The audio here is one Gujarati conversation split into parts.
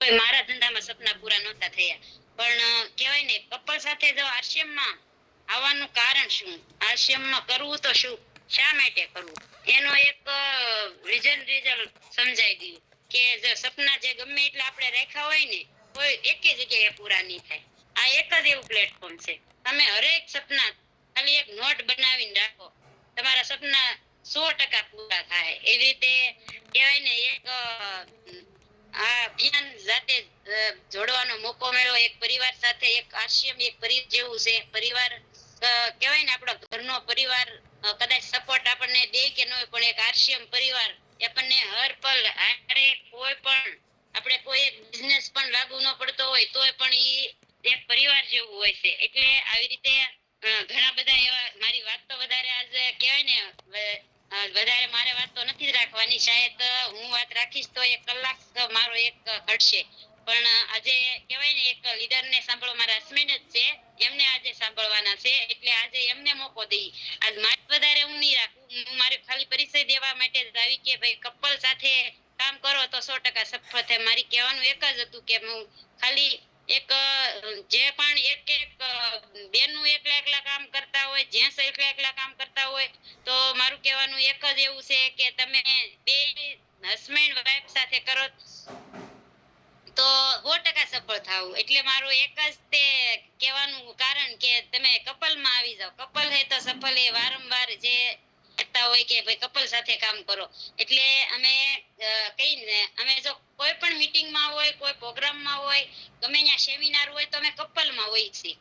મારા ધંધામાં સપના પૂરા નહોતા થયા. પણ કહેવાય ને, કપલ સાથે જો આશ્રમમાં આવવાનું કારણ શું, આશ્રમમાં કરવું તો શું, શા માટે કરવું, એનો એક રિઝલ્ટ સમજાઈ ગયું કે જો સપના જે ગમે એટલે આપણે રાખ્યા હોય ને, કોઈ એક જગ્યાએ પૂરા નહીં થાય. આ એક જ એવું પ્લેટફોર્મ છે. તમે હરેક સપના ખાલી એક નોટ બનાવીને રાખો, તમારા સપના 100% પૂરા થાય. એવી રીતે કહેવાય ને, એક આ અભિયાન જાતે જોડવાનો મોકો મળ્યો એક પરિવાર સાથે. એક આશ્રમ એક પરિવાર જેવું છે. પરિવાર કહેવાય ને, આપણો ઘરનો પરિવાર કદાચ સપોર્ટ આપણને દે કે ન હોય, પણ એક આશ્રમ પરિવાર આપણને હર પલ હારે, કોઈ પણ આપણે કોઈ એક બિઝનેસ પણ લાગુ ન પડતો હોય તોય પણ ઈ એક પરિવાર જેવું હોય છે. એટલે આવી રીતે ઘણા બધા એવા, મારી વાત તો વધારે આજે કહેવાય ને, વધારે મારે વાત તો નથી રાખવાની. શાયદ હું વાત રાખીશ તો 1 કલાક મારો એક ઘટશે. પણ આજે કહેવાય ને, એક લીડર ને સાંભળો, મારા હસબન્ડ જ છે, એમને આજે સાંભળવાના છે. એટલે આજે એમને મોકો દઈ. આજ મારે વધારે હું નહીં રાખું. હું મારે ખાલી પરિચય દેવા માટે જ આવી કે ભાઈ, કપલ સાથે કામ કરો તો 100% સફળ થાય. મારી કહેવાનું એક જ હતું કે હું ખાલી એક જે પણ એક બેનું એકલા કામ કરતા હોય, જેન્ટ્સ એકલા કામ કરતા હોય, તો મારું કહેવાનું એક જ એવું છે કે તમે બે હસબન્ડ વાઈફ સાથે કરો તો 100% સફળ થાવું. એટલે મારું એક જ તે કહેવાનું કારણ કે તમે કપલમાં આવી જાઓ. કપલ હે તો સફળ હે. વારંવાર જે કહેતા હોય કે ભાઈ કપલ સાથે કામ કરો. એટલે અમે કહીને, અમે જો કોઈ પણ મીટિંગમાં હોય, કોઈ પ્રોગ્રામમાં હોય, ગમે ત્યાં સેમિનાર હોય, તો અમે કપલમાં હોય છીએ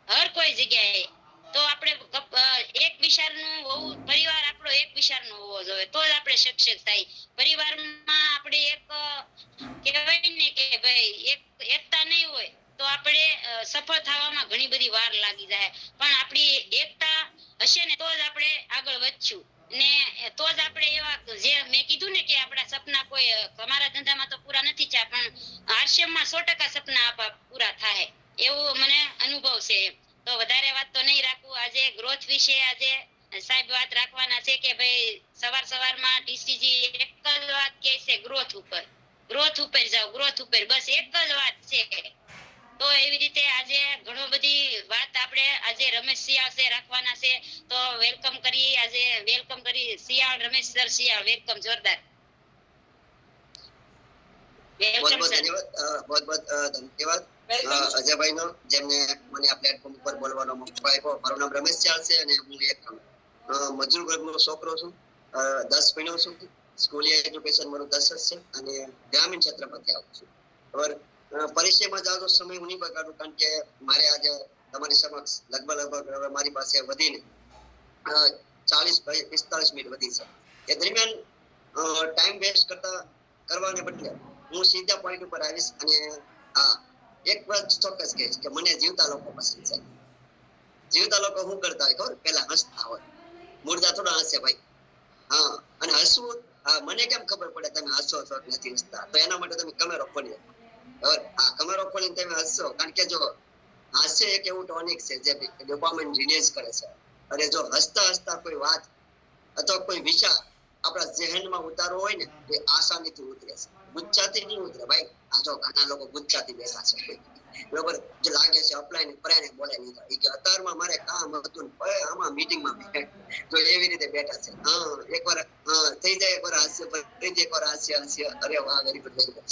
હર કોઈ જગ્યાએ. તો આપણે એક વિચારનું હોવું, પરિવાર આપણો એક વિચારનો હોવો જોઈએ, તો જ આપણે સક્સેસ થાય. પરિવારમાં આપણે એક કહેવાય ને કે ભાઈ એકતા નહીં હોય તો આપણે સફળ થવામાં ઘણી બધી વાર લાગી જાય. પણ આપણી એકતા હશે ને તો જ આપણે આગળ વધશું. ને તો જ આપણે એવા, જે મેં કીધું ને કે આપણા સપના કોઈ અમારા ધંધામાં તો પૂરા નથી થયા, પણ આશ્રમમાં 100% સપના પૂરા થાય એવો મને અનુભવ છે. તો વધારે વાત તો નહીં રાખું. આજે ગ્રોથ વિશે આજે સાહેબ વાત રાખવાના છે કે ભાઈ, સવારમાં ટીસીજી એક જ વાત કહે છે, ગ્રોથ ઉપર જાઓ, ગ્રોથ ઉપર, બસ એક જ વાત છે. તો એવી રીતે આજે ઘણો બધી વાત આપણે આજે રમેશ શિયાળ છે રાખવાના છે. તો વેલકમ કરી, આજે વેલકમ કરી શિયાળ, રમેશ સર શિયાળ, વેલકમ જોરદાર. बहुत बहुत धन्यवाद, बहुत बहुत धन्यवाद અજયભાઈ નો, જેમને મને આ પ્લેટફોર્મ ઉપર બોલવાનો મોકો આપ્યો. મારું નામ રમેશ ચાલ છે અને હું એક મજૂર વર્ગનો છોકરો છું. 10 ભણ્યો છું. સ્કૂલ એજ્યુકેશન મારું 10 જ છે અને ગ્રામીણ ક્ષેત્રમાંથી આવું છું. હવે પરિચયમાં જાજો સમય હું નહીં બગાડું, કારણ કે મારે આજે તમારી સમક્ષ લગભગ હવે મારી પાસે વધીને 40-45 મિનિટ વધી છે. એ દરમિયાન ટાઈમ વેસ્ટ કરવાને બદલે હું સીધા પોઈન્ટ ઉપર આવીશ. અને હા, એક વાત ચોક્કસ કહીશ કે મને જીવતા લોકો પસંદ છે. જીવતા લોકો શું કરતા હોય ખબર? પેલા હસતા હોય. મુર્દા થોડા હસે ભાઈ. હા, અને હસવું, મને કેમ ખબર પડે તમે હસો છો કે નથી હસતા? તો એના માટે તમે કેમેરો ખોલી. હવે આ કેમેરો ખોલીને તમે હસશો, કારણ કે જો હાસ્ય એક એવું ટોનિક છે જે ડોપામાઇન રિલીઝ કરે છે. અને જો હસતા હસતા કોઈ વાત અથવા કોઈ વિચાર આપણા ઝહેનમાં ઉતારવો હોય ને, એ આસાનીથી ઉતરે છે. ગુચ્છાથી નહીં ઉતરે ભાઈ. આ જો ઘણા લોકો ગુચ્છાથી બેઠા છે, બરોબર, જે લાગે છે અપ્લાય ને પરાયને બોલે નહીં થાય કે અત્યારમાં મારે કામ હતું ને આમાં મીટિંગમાં તો એવી રીતે બેઠા છે. હા, એકવાર થઈ જાય, એકવાર હાસ્ય, ફરીથી એકવાર હાસ્ય. અરે વાહ, વેરી ગુડ, વેરી ગુડ.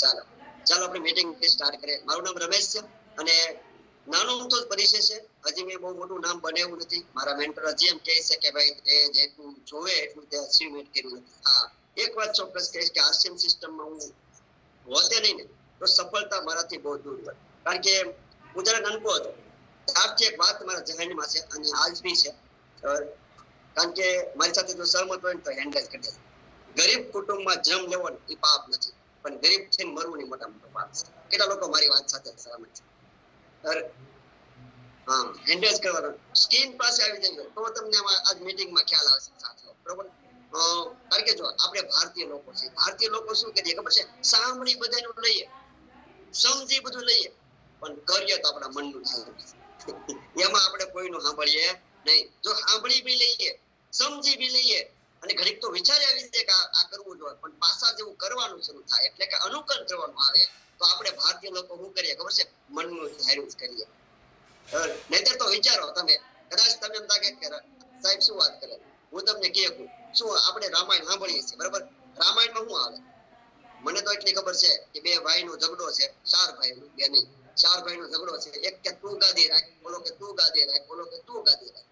ચાલો આપણે મીટિંગ સ્ટાર્ટ કરીએ. મારું નામ રમેશ છે અને નાનો મોટો પરિચય છે. હજી મેં બહુ મોટું નામ બનાવ્યું નથી. મારા મેન્ટર હજી એમ કહે છે કે ભાઈ તે જેટલું જોવે એટલું તે અચીવમેન્ટ કર્યું નથી. હા, એક વાત ચોક્કસ કહીશ કે આરસીએમ સિસ્ટમમાં હું હોતે નહીં ને તો સફળતા મારાથી બહુ દૂર હોય. કારણ કે હું જયારે નાનકો હતો ત્યારથી એક વાત મારા જહેનમાં છે અને આજ બી છે. કારણ કે મારી સાથે જો સહમત હોય ને તો હેન્ડલ કરી દે. ગરીબ કુટુંબમાં જન્મ લેવો એ પાપ નથી, પણ ગરીબ થઈને મરવું એ મોટા મોટો પાપ છે. કેટલા લોકો મારી વાત સાથે સહમત છે? હા, હેન્ડલ કરવાનો. સ્કીન પાસે આવી જાય તો તમને આજ મીટિંગમાં ખ્યાલ આવશે સાથીઓ, બરોબર? કારણ કે જો આપણે ભારતીય લોકો છે, ભારતીય લોકો શું કરીએ ખબર છે? સાંભળી બધાનું લઈએ, સમજી બધું લઈએ, પણ કરીએ તો આપણા મનનું થાય. એમાં આપણે કોઈનું સાંભળીએ નહીં. જો સાંભળી બી લઈએ, સમજી બી લઈએ, અને ઘડીક તો વિચાર આવી જાય કે આ કરવું જોઈએ, પણ પાછા જેવું કરવાનું શરૂ થાય એટલે કે અનુકરણ કરવાનું આવે તો આપણે ભારતીય લોકો શું કરીએ ખબર છે? મનનું ધાર્યું જ કરીએ. નહીતર તો વિચારો તમે, કદાચ તમે એમ લાગે કે સાહેબ શું વાત કરે, હું તમને કહું શું આપણે રામાયણ સાંભળીએ છીએ બરાબર. રામાયણમાં શું આવે? મને તો એટલી ખબર છે કે બે ભાઈનો ઝઘડો છે, 4 ભાઈનો, બે નહીં, 4 ભાઈનો ઝઘડો છે. એક કે તું ગાદી રાખ, બોલો કે તું ગાદી રાખ, બોલો કે તું ગાદી રાખ.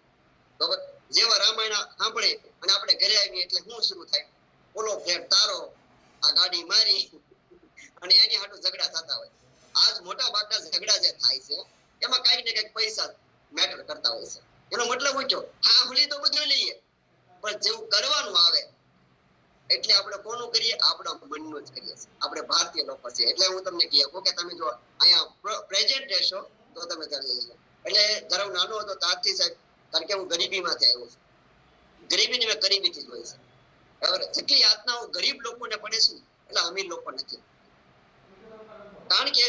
બરાબર. જેવા રામાયણ સાંભળે અને આપણે ઘરે આવીએ એટલે શું શરૂ થાય? બોલો ફ્લેટ તારો, આ ગાડી મારી, અને એની હાટુ ઝઘડા થતા હોય. આજ મોટા ભાગના ઝઘડા જે થાય છે એમાં કઈક ને કઈક પૈસા મેટર કરતા હોય છે. એનો મતલબ શું થયો? હા ભૂલી તો બધું લઈએ, પણ જેવું કરવાનું આવે એટલે આપણે કોનું કરીએ? આપણા મનનું જ કરીએ છીએ. આપણે ભારતીય લોકો છે એટલે હું તમને કહું કે તમે જો અહીંયા પ્રેઝન્ટ રહેશો તો તમે કરી જશો. એટલે જ્યારે હું નાનો હતો ત્યારથી સાહેબ, કારણ કે હું ગરીબીમાંથી આવ્યો છું, ગરીબીને મેં ગરીબીથી જોઈ છે બરાબર. જેટલી યાતનાઓ ગરીબ લોકોને પડે છે ને એટલે અમીર લોકો નથી. કારણ કે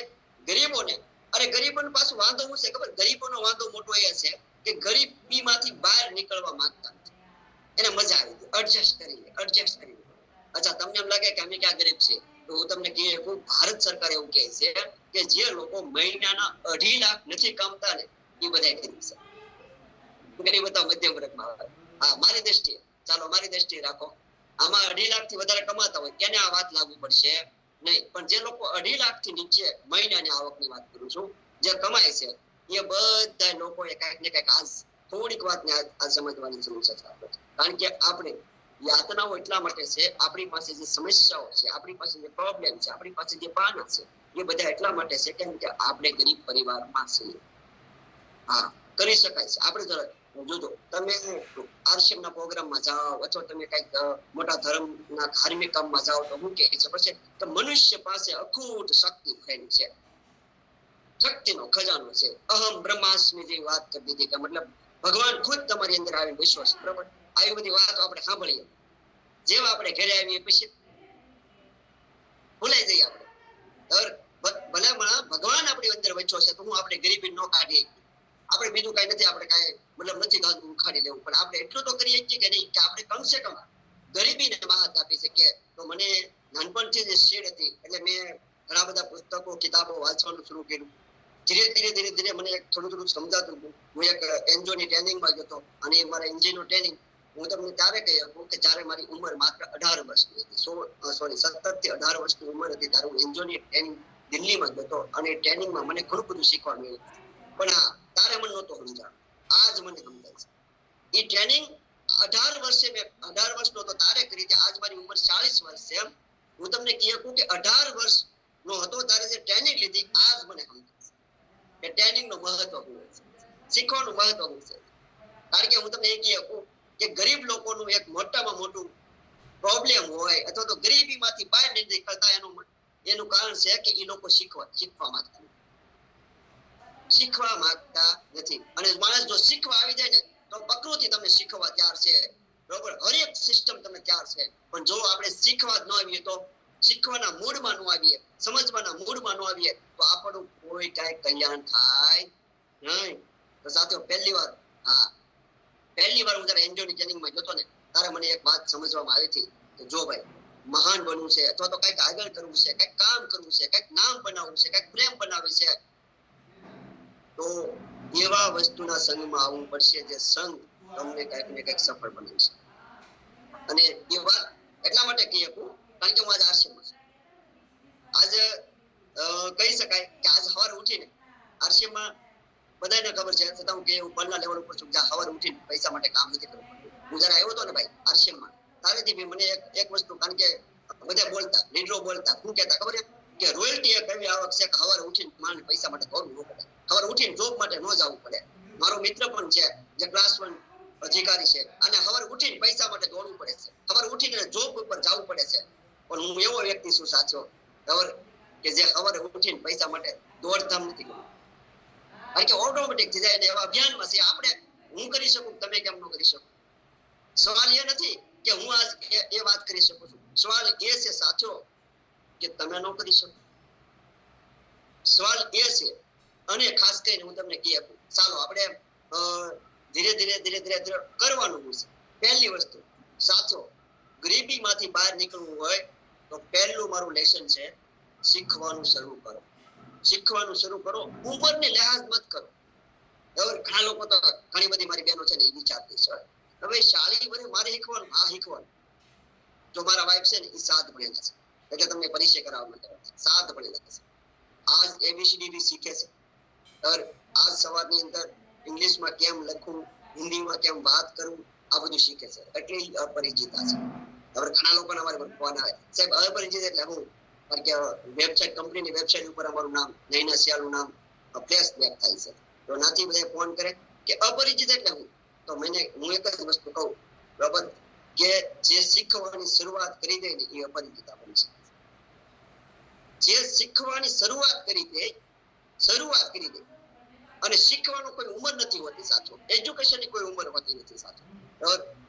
ગરીબોને, અરે ગરીબોને પાછું વાંધો શું છે ખબર? ગરીબોનો વાંધો મોટો એ છે કે ગરીબીમાંથી બહાર નીકળવા માંગતા નથી. એને મજા આવી ગઈ, એડજસ્ટ કરી લે, એડજસ્ટ કરી લે. અચ્છા, તમને એમ લાગે કે અમે ક્યાં ગરીબ છે? તો હું તમને કહું, ભારત સરકાર એવું કહે છે કે જે લોકો મહિનાના 2.5 લાખ નથી કમાતા ને એ બધા ગરીબ છે. ગરીબ હતા મધ્યમ વર્ગમાં આવે. હા, મારી દ્રષ્ટિએ, ચાલો મારી દ્રષ્ટિએ રાખો, આમાં 2.5 લાખ થી વધારે કમાતા હોય એને આ વાત લાગુ પડશે નહીં. પણ જે લોકો 2.5 લાખ થી નીચે મહિનાની આવકની વાત કરું છું, જે કમાય છે એ બધા લોકોએ કઈક ને કઈક આજ થોડીક વાતને આ સમજવાની જરૂર છે. કારણ કે આપણે યાતનાઓ એટલા માટે છે, આપણી પાસે જે સમસ્યાઓ છે, આપણી પાસે જે પ્રોબ્લેમ છે, આપણી પાસે જે પાના છે, એ બધા એટલા માટે છે કેમ કે આપણે ગરીબ પરિવારમાં છીએ. હા, કરી શકાય છે. આપણે જોજો, તમે આરસીએમના પ્રોગ્રામમાં જાઓ અથવા તમે કઈક મોટા ધર્મના ધાર્મિક કામમાં જાઓ તો શું કહે છે પછી કે મનુષ્ય પાસે અખૂટ શક્તિ ભરેલી છે, શક્તિનો ખજાનો છે. અહમ બ્રહ્માસ્મિ જેવી વાત કરી દીધી કે મતલબ ભગવાન ખુદ તમારી અંદર આવીને વિશ્વાસ, બરાબર. આવી બધી વાતો આપણે સાંભળીએ, જેવા આપણે ઘરે આવીએ પછી ભૂલાઈ જઈએ આપણે. ભલામણ ભગવાન આપણી અંદર વચ્ચો છે તો હું આપણે ગરીબી ન કાઢીએ. આપણે બીજું કઈ નથી, આપણે કઈ મતલબ નથી ઉખાડી લેવું, પણ આપણે એટલું તો કરીએ છીએ કે નહીં કે આપણે કમસે કમ ગરીબીને માહત આપી શકીએ. તો મને નાનપણથી જે શેડ હતી એટલે મેં ઘણા બધા પુસ્તકો, કિતાબો વાંચવાનું શરૂ કર્યું. ધીરે ધીરે મને થોડું સમજાતું હતું. હું એક એનજીઓની ટ્રેનિંગમાં ગયો હતો અને મારા એનજીઓનું ટ્રેનિંગ હું તમને ત્યારે કહી શકું કે જ્યારે મારી ઉંમર માત્ર 18 વર્ષની હતી. 17 થી 18 વર્ષની ઉંમર હતી ત્યારે હું એનજીઓની ટ્રેનિંગ દિલ્હીમાં ગયો હતો અને ટ્રેનિંગમાં મને ઘણું બધું શીખવા મળ્યું. પણ હા, તારે મને નહોતો સમજાણું, આજ મને સમજાય છે. એ ટ્રેનિંગ 18 વર્ષે મેં 18 વર્ષનો હતો તારે કરી હતી. આજ મારી ઉંમર 40 વર્ષ છે. હું તમને કહું કે 18 વર્ષ નો હતો ત્યારે જે ટ્રેનિંગ લીધી આજ મને સમજાય કે ટ્રેનિંગ નું મહત્વ શું છે, શીખવાનું મહત્વ શું છે. કારણ કે હું તમને એ કહું કે ગરીબ લોકોનું એક મોટામાં મોટું પ્રોબ્લેમ હોય અથવા તો ગરીબીમાંથી બહાર નથી નીકળતા એનું કારણ છે કે એ લોકો શીખવા માંગતા નથી. અને માણસ જો શીખવા આવી જાય ને તો પ્રકૃતિ તમને શીખવા તૈયાર છે, બરોબર. હરેક સિસ્ટમ તમને તૈયાર છે. પણ જો આપણે શીખવા જ ન આવીએ, તો શીખવાના મૂડમાં ન આવીએ, સમજવાના મૂડમાં ન આવીએ તો આપણું કોઈ કઈ કલ્યાણ થાય નહીં. તો સાથીઓ, પહેલી વાર હું જયારે એનજીઓની ટ્રેનિંગમાં ગયો ને ત્યારે મને એક વાત સમજવામાં આવી હતી કે જો ભાઈ, મહાન બનવું છે અથવા તો કઈક આગળ કરવું છે, કઈક કામ કરવું છે, કઈક નામ બનાવવું છે, કઈક પ્રેમ બનાવવી છે, તો એવા વસ્તુના સંગમાં આવવું પડશે જે સંગ તમને કઈક ને કઈક સફળ બનાવશે. અને એ વાત એટલા માટે કહી શકું કારણ કે હું આજે આરસીએમમાં છું. આજે કહી શકાય કે આજ સવારે ઉઠીને આરસીએમમાં બધાને ખબર છે, છતાં હું કે હું બળના લેવલ ઉપર છું, જ્યાં સવારે ઉઠીને પૈસા માટે કામ નથી કરવું પડતું. હું જયારે આવ્યો હતો ને ભાઈ આરસીએમમાં, તારેથી બી મને એક વસ્તુ, કારણ કે બધા બોલતા, લીડરો બોલતા, શું કહેતા ખબર કે રોયલ્ટી એક એવી આવક છે કે સવારે ઉઠીને માણસ પૈસા માટે દોડવું ન પડે, સવારે ઉઠીને જોબ માટે ન જવું પડે. મારો મિત્ર પણ છે જે ક્લાસ 1 અધિકારી છે અને સવારે ઉઠીને પૈસા માટે દોડવું પડે છે, સવારે ઉઠીને જોબ ઉપર જવું પડે છે. પણ હું એવો વ્યક્તિ છું સાચો ખબર કે જે સવારે ઉઠીને પૈસા માટે દોડધામ નથી કરતું. કારણ કે ઓટોમેટિક થઈ જાય. એવા અભિયાનમાં છે આપણે, હું કરી શકું, તમે કેમ ન કરી શકો? સવાલ એ નથી કે હું આજ એ વાત કરી શકું છું, સવાલ એ છે સાચો કે તમે ન કરી શકો. સવાલ એ છે. અને ખાસ કરીને હું તમને કહી આપું, ચાલો આપણે ધીરે ધીરે કરવાનું છે. પહેલી વસ્તુ સાચો ગરીબીમાંથી બહાર નીકળવું હોય તો પહેલું મારું લેસન છે, શીખવાનું શરૂ કરો. શીખવાનું શરૂ કરો, ઉંમરને લિહાઝ મત કરો. હવે ઘણા લોકો તો ઘણી બધી મારી બહેનો છે ને એ વિચારતી છે હવે શાળી બને મારે શીખવાનું. હા શીખવાનું. જો મારા વાઇફ છે ને એ 7 ભણેલા છે એટલે તમને પરિચય કરાવવા માટે 7 ભણેલા છે. આજ એબીસીડી શીખે છે. આજ સવારની અંદર ઇંગ્લિશમાં કેમ લખવું, હિન્દીમાં કેમ વાત કરવું, આ બધું શીખે છે. એટલે અપરિચિતા છે. હવે ઘણા લોકોને અમારે ફોન આવે, સાહેબ અપરિચિત એટલે હું? કારણ કે વેબસાઇટ, કંપનીની વેબસાઇટ ઉપર અમારું નામ, નૈના સિયાલનું નામ ફ્લેશ બેક થાય છે. તો નાથી બધા ફોન કરે કે અપરિચિત એટલે હું? તો હું એક જ વસ્તુ કહું, બરાબર, કે જે શીખવાની શરૂઆત કરી દે ને એ અપરિચિતા બની શકે. જે શીખવાની શરૂઆત કરી દે અને શીખવાનો કોઈ ઉંમર નથી હોતી સાચો. એજ્યુકેશનની કોઈ ઉંમર હોતી નથી સાચો.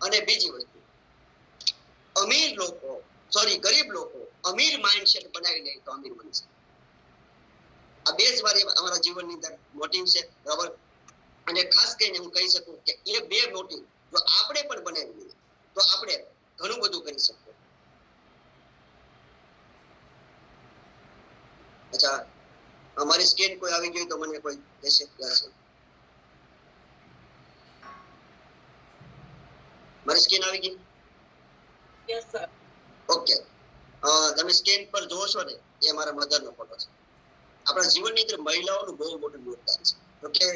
અને બીજી વસ્તુ, ગરીબ લોકો અમીર માઇન્ડસેટ બનાવી લે તો અમીર બની શકે. આ બે જ મારી અમારા જીવનની અંદર મોટિવ છે, બરાબર. અને ખાસ કરીને હું કહી શકું કે એ બે મોટિવ જો આપણે પણ બનાવી લઈએ તો આપણે ઘણું બધું કરી શકીએ. અચ્છા, અમારી સ્કીન કોઈ આવી ગઈ તો મને કોઈ કહેશે કહેશે. મારી સ્કીન આવી ગઈ? Yes sir. ઓકે. તમે સ્ક્રીન પર જોવો છો ને એ મારા મધરનો ફોટો છે. આપણા જીવનની અંદર મહિલાઓનું બહુ મોટું યોગદાન છે. તો કે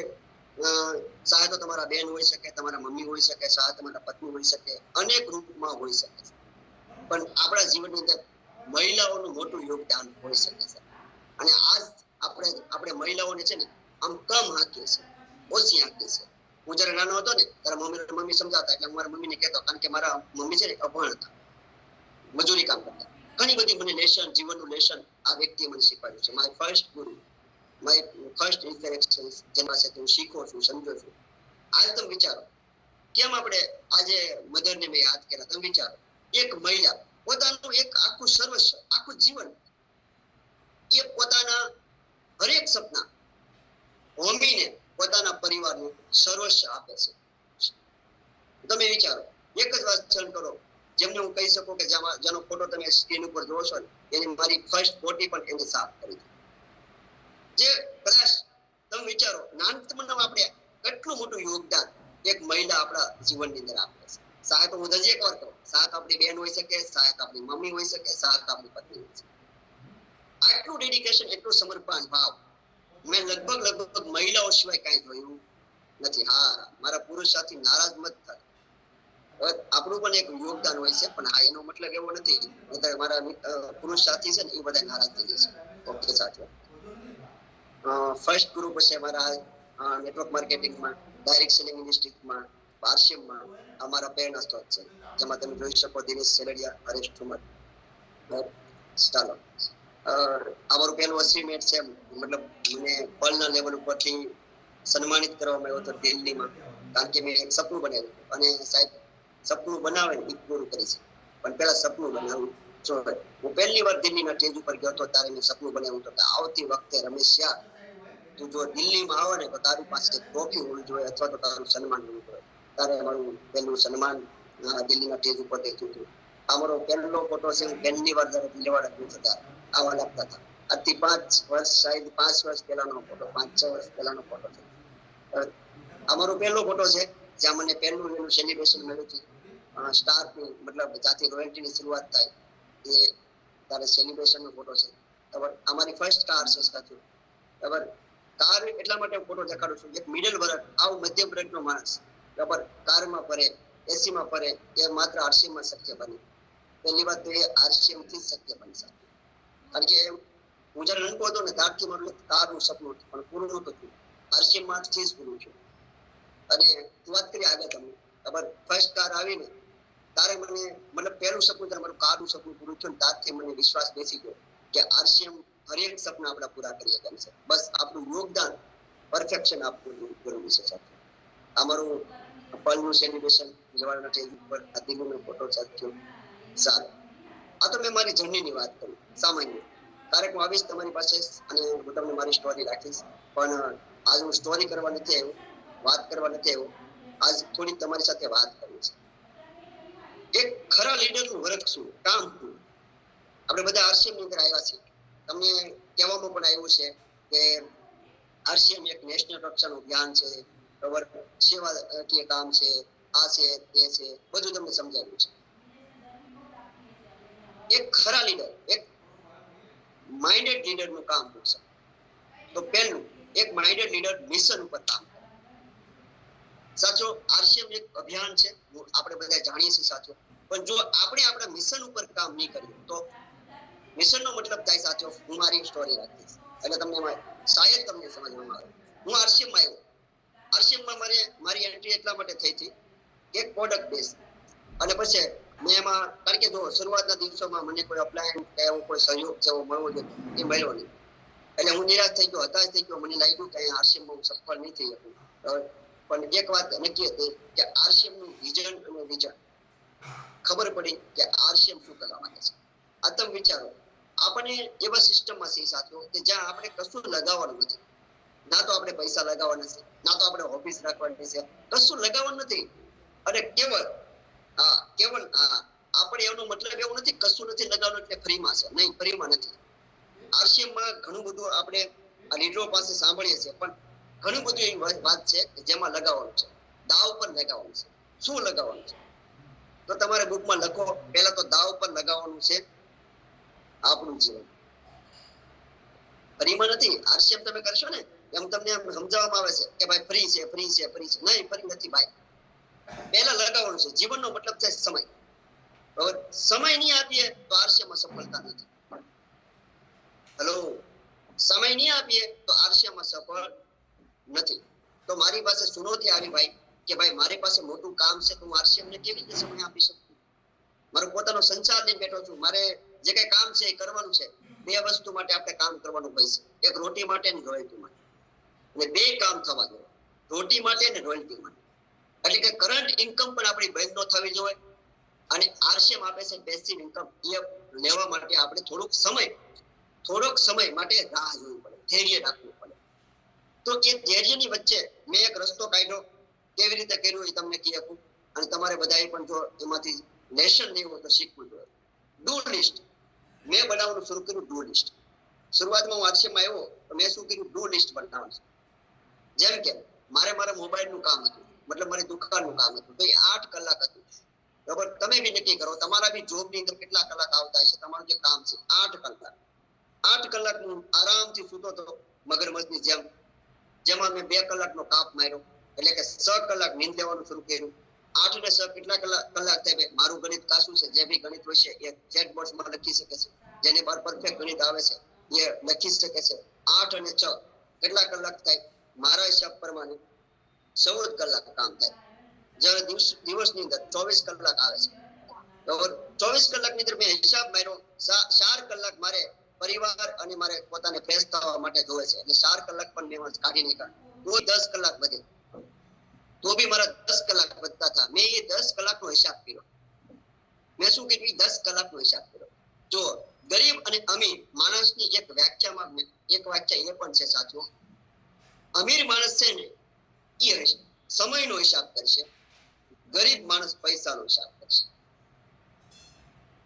શાયદ તમારા બેન હોઈ શકે, તમારા મમ્મી હોઈ શકે, શાયદ તમારા પત્ની હોઈ શકે, અનેક રૂપમાં હોઈ શકે, પણ આપણા જીવનની અંદર મહિલાઓનું મોટું યોગદાન હોઈ શકે છે. અને આજ આપણે મહિલાઓને છે ને આમ કમ હાકીએ છીએ, ઓછી હાકીએ છીએ. હું જયારે નાનો હતો ને ત્યારે મમ્મી સમજાવતા એટલે હું મારા મમ્મીને કહેતો, કારણ કે મારા મમ્મી છે ને અભણ હતા, મજૂરી કામ કરતા. ઘણી બધી મને લેસન, જીવનનું લેસન આ વ્યક્તિએ મને શીખવાડ્યું છે. માય ફર્સ્ટ ગુરુ, માય ફર્સ્ટ ઇન્ટરેક્શન, જેના સાથે હું શીખો છું, સમજો છું. આજ તમે વિચારો કેમ આપણે આજે મધરને મેં યાદ કર્યા. તમે વિચારો, એક મહિલા પોતાનું એક આખું સર્વસ્વ, આખું જીવન એ પોતાના હરેક સપના હોમીને પોતાના પરિવારનું સર્વસ્વ આપે છે. તમે વિચારો, એક જ વાત સહન કરો, જેમને હું કહી શકું કે જેનો ફોટો તમે સ્ક્રીન ઉપર જોવો છો ને એની મારી ફર્સ્ટ બોડી પણ એને સાફ કરી. જે કદાચ તમે વિચારો નાનપણમાં આપણે કેટલું મોટું યોગદાન એક મહિલા આપણા જીવનની અંદર આપે છે. સાહેબ હું હજી એક વાર કહું, સાહેબ આપણી બેન હોઈ શકે, સાહેબ આપણી મમ્મી હોઈ શકે, સાહેબ આપણી પત્ની હોઈ શકે. આટલું ડેડિકેશન, એટલું સમર્પણ ભાવ મેં લગભગ મહિલાઓ સિવાય કાંઈ જોયું નથી. હા, મારા પુરુષ સાથી નારાજ મત થાય, આપણું પણ એક યોગદાન હોય છે, પણ હા એનો મતલબ એવો નથી મારા પુરુષ સાથી છે ને એ બધા નારાજ થઈ જશે. ઓકે સાથીઓ, ફર્સ્ટ ગ્રુપ છે મારા નેટવર્ક માર્કેટિંગમાં, ડાયરેક્ટ સેલિંગ ઇન્ડસ્ટ્રીમાં, બારશિમમાં અમારા પ્રેરણા સ્ત્રોત છે, જેમાં તમે જોઈ શકો દિનેશ સેલડિયા, હરેશ ઠુમર. ચાલો, અમારું પહેલું અચીવમેન્ટ છે, મતલબ મને પર્સનલ લેવલ ઉપરથી સન્માનિત કરવામાં આવ્યો હતો દિલ્હીમાં, કારણ કે મેં એક સપનું બનાવ્યું અને સાહેબ સપનું બનાવે એ પૂરું કરી છે, પણ પેલા સપનું બનાવવું જોઈએ. હું પહેલી વાર દિલ્હીના સ્ટેજ ઉપર ગયો હતો ત્યારે મેં સપનું બનાવ્યું હતું કે આવતી વખતે રમેશ શાહ તું જો દિલ્હીમાં આવે ને તો તારી પાસે ટ્રોફી હોવી જોઈએ અથવા તો તારું સન્માન હોવું જોઈએ. તારે મારું પહેલું સન્માન દિલ્હીના સ્ટેજ ઉપર થયું હતું. અમારો પહેલો ફોટો છે, હું પહેલી વાર જ્યારે દિલવાડા ગયો હતા આવા લાગતા હતા. આજથી 5 વર્ષ, શાયદ 5 વર્ષ પહેલાનો ફોટો, 5-6 વર્ષ પહેલાનો ફોટો છે. અમારો પહેલો ફોટો છે જ્યાં મને પહેલું એનું સેલિબ્રેશન મળ્યું હતું. સ્ટારની મતલબ જ્યાંથી રોયલ્ટીની શરૂઆત થાય એ ત્યારે સેલિબ્રેશનનો ફોટો છે. બરાબર, અમારી ફર્સ્ટ કાર છે સાથીઓ. બરાબર, કાર એટલા માટે ફોટો દેખાડું છું, એક મિડલ વર્ગ, આવું મધ્યમ વર્ગનો માણસ, બરાબર, કારમાં ફરે, એસીમાં ફરે, એ માત્ર આરસીએમમાં શક્ય બને. પહેલી વાત તો એ આરસીએમથી શક્ય બની શકે, કારણ કે હું જ્યારે નાનકો હતો ને ત્યારથી મારું કારનું સપનું હતું, પણ પૂરું નહોતું થયું. આરસીએમમાંથી જ પૂરું થયું. અને વાત કરીએ આગળ તમે, બરાબર, ફર્સ્ટ કાર આવીને તારે મને મતલબ પહેલું સપનું ત્યારે મારું કારનું સપનું પૂરું થયું ને ત્યારથી મને વિશ્વાસ બેસી ગયો કે આરસીએમ હરેક સપના આપણા પૂરા કરી શકે છે. બસ આપણું યોગદાન, પરફેક્શન આપવું જરૂરી છે સાથે. અમારું પલનું સેલિબ્રેશન જવાના સ્ટેજ ઉપર આ દિલ્હીનો ફોટો ચાલ્યો. સારું, આ તો મેં મારી જર્નીની વાત કરી સામાન્ય. ક્યારેક હું આવીશ તમારી પાસે અને હું તમને મારી સ્ટોરી રાખીશ, પણ આજ હું સ્ટોરી કરવા નથી આવ્યો, વાત કરવા નથી આવ્યો. આજ થોડી તમારી સાથે વાત કરવી છે. એક ખરા લીડરનું વર્ક શું, કામ શું? આપણે બધા આરસીએમ ની અંદર આવ્યા છીએ, તમને કહેવામાં પણ આવ્યું છે કે આરસીએમ એક નેશનલ કક્ષાનું અભિયાન છે, બરાબર, સેવાકીય કામ છે, આ છે તે છે, બધું તમને સમજાવ્યું છે. એક ખરા લીડર, એક માઇન્ડેડ લીડર નું કામ શું છે? તો પહેલું, એક માઇન્ડેડ લીડર મિશન ઉપર કામ કરે. સાચો, આરસીએમ એક અભિયાન છે, આપણે બધા જાણીએ છીએ સાચો, પણ જો આપણે આપણા મિશન ઉપર કામ નહીં કરીએ તો મિશન નો મતલબ થાય સાચો. હું મારી સ્ટોરી રાખીશ એટલે તમને શાયદ તમને સમજવામાં આવે. હું આરસીએમ માં આવ્યો. આરસીએમ માં મારી એન્ટ્રી એટલા માટે થઈ હતી કે પ્રોડક્ટ બેઝ, અને પછી મેં એમાં, કારણ કે જો શરૂઆતના દિવસોમાં મને કોઈ અપ્લાયન કે એવો કોઈ સહયોગ જેવો મળવો જોઈએ એ મળ્યો નહીં, એટલે હું નિરાશ થઈ ગયો, હતાશ થઈ ગયો. મને લાગ્યું કે આરસીએમ માં હું સફળ નહીં થઈ શકું. પણ એક વાત નક્કી હતી કે આરસીએમ નું વિઝન અને વિઝન ખબર પડી કે આરસીએમ શું કરવા માંગે છે. આ તમે વિચારો, આપણે એવા સિસ્ટમમાં છીએ સાથીઓ કે જ્યાં આપણે કશું લગાવવાનું નથી, ના તો આપણે પૈસા લગાવવાના છે, ના તો આપણે ઓફિસ રાખવાની છે, કશું લગાવવાનું નથી. અને કેવળ આપણે એનો મતલબ એવું નથી કશું નથી લગાવવાનું એટલે ફ્રીમાં છે, નહીં, ફ્રીમાં નથી. આરસીએમ માં ઘણું બધું આપણે આ લીડરો પાસે સાંભળીએ છીએ, પણ ઘણું બધું એવી વાત છે કે જેમાં લગાવવાનું છે, દાવ પર લગાવવાનું છે. શું લગાવવાનું છે? તો તમારે બુકમાં લખો, પહેલા તો દાવ પર લગાવવાનું છે આપણું જીવન. ફ્રીમાં નથી. આરસીએમ તમે કરશો ને એમ તમને સમજાવવામાં આવે છે કે ભાઈ ફ્રી છે, ફ્રી છે, ફ્રી છે. નહીં, ફ્રી નથી ભાઈ. પહેલા લગાવવાનું છે. જીવનનો મતલબ છે સમય. બરાબર, સમય નહીં આપીએ તો આરસીએમમાં સફળતા નથી. હેલો, સમય નહીં આપીએ તો આરસીએમમાં સફળ નથી. તો મારી પાસે ચુનૌતી આવી ભાઈ કે ભાઈ મારી પાસે મોટું કામ છે, તો હું આરસીએમને કેવી રીતે સમય આપી શકું? મારો પોતાનો સંસાર લઈને બેઠો છું, મારે જે કઈ કામ છે એ કરવાનું છે. બે વસ્તુ માટે આપણે કામ કરવાનું હોય છે, એક રોટી માટે ને રોયલ્ટી માટે. અને બે કામ થવા જોઈએ, રોટી માટે ને રોયલ્ટી માટે. એટલે કે કરંટ ઇન્કમ પણ આપણી બંધ ન થવી જોઈએ, અને આરસીએમ આપે છે પેસિવ ઇન્કમ, એ લેવા માટે આપણે થોડોક સમય માટે રાહ જોવી પડે, ધૈર્ય રાખવું પડે. તો એ ધૈર્યની વચ્ચે મેં એક રસ્તો કાઢ્યો. કેવી રીતે કર્યું એ તમને કહી શકું, અને તમારે બધાએ પણ જો એમાંથી લેસન લેવું હોય તો શીખવું જોઈએ. ડુ લિસ્ટ મેં બનાવવાનું શરૂ કર્યું. ડુ લિસ્ટ શરૂઆતમાં હું આરસીએમમાં આવ્યો તો મેં શું કર્યું? ડુ લિસ્ટ બનાવવાનું. જેમ કે મારા મોબાઈલનું કામ હતું, મતલબ મારી દુકાનનું કામ હતું, તો એ 8 કલાક હતું. બરાબર, તમે બી નક્કી કરો તમારા બી જોબની અંદર કેટલા કલાક આવતા હશે. તમારું જે કામ છે 8 કલાક, 8 કલાકનું આરામથી સૂતો હતો મગરમચ્છની જેમ, જેમાં મેં 2 કલાકનો કાપ માર્યો, એટલે કે 6 કલાક નીંદ લેવાનું શરૂ કર્યું. 8 ને 6 કેટલા કલાક થાય? મારું ગણિત કાશું છે, જે બી ગણિત હોય છે એ ચેટ બોક્સમાં લખી શકે છે. જેને પર પરફેક્ટ ગણિત આવે છે એ લખી શકે છે. 8 અને 6 કેટલા કલાક થાય? મારા હિસાબ પ્રમાણે 14 કલાક કામ થાય. જ્યારે દિવસની અંદર 24 કલાક આવે છે. બરાબર, 24 કલાકની અંદર મેં હિસાબ માર્યો, 4 કલાક મારે પરિવાર અને મારે પોતાને ફ્રેશ થવા માટે જોવે છે, એટલે 4 કલાક પણ મેં કાઢી નાખ્યા. તો 10 કલાક વધે, તો બી મારા 10 કલાક વધતા હતા. મેં એ 10 કલાકનો હિસાબ કર્યો. મેં શું કર્યું? 10 કલાકનો હિસાબ કર્યો. જો ગરીબ અને અમીર માણસની એક વ્યાખ્યામાં એક વ્યાખ્યા એ પણ છે સાચું. અમીર માણસ છે ને એ સમયનો હિસાબ કરશે, ગરીબ માણસ પૈસાનો હિસાબ કરશે.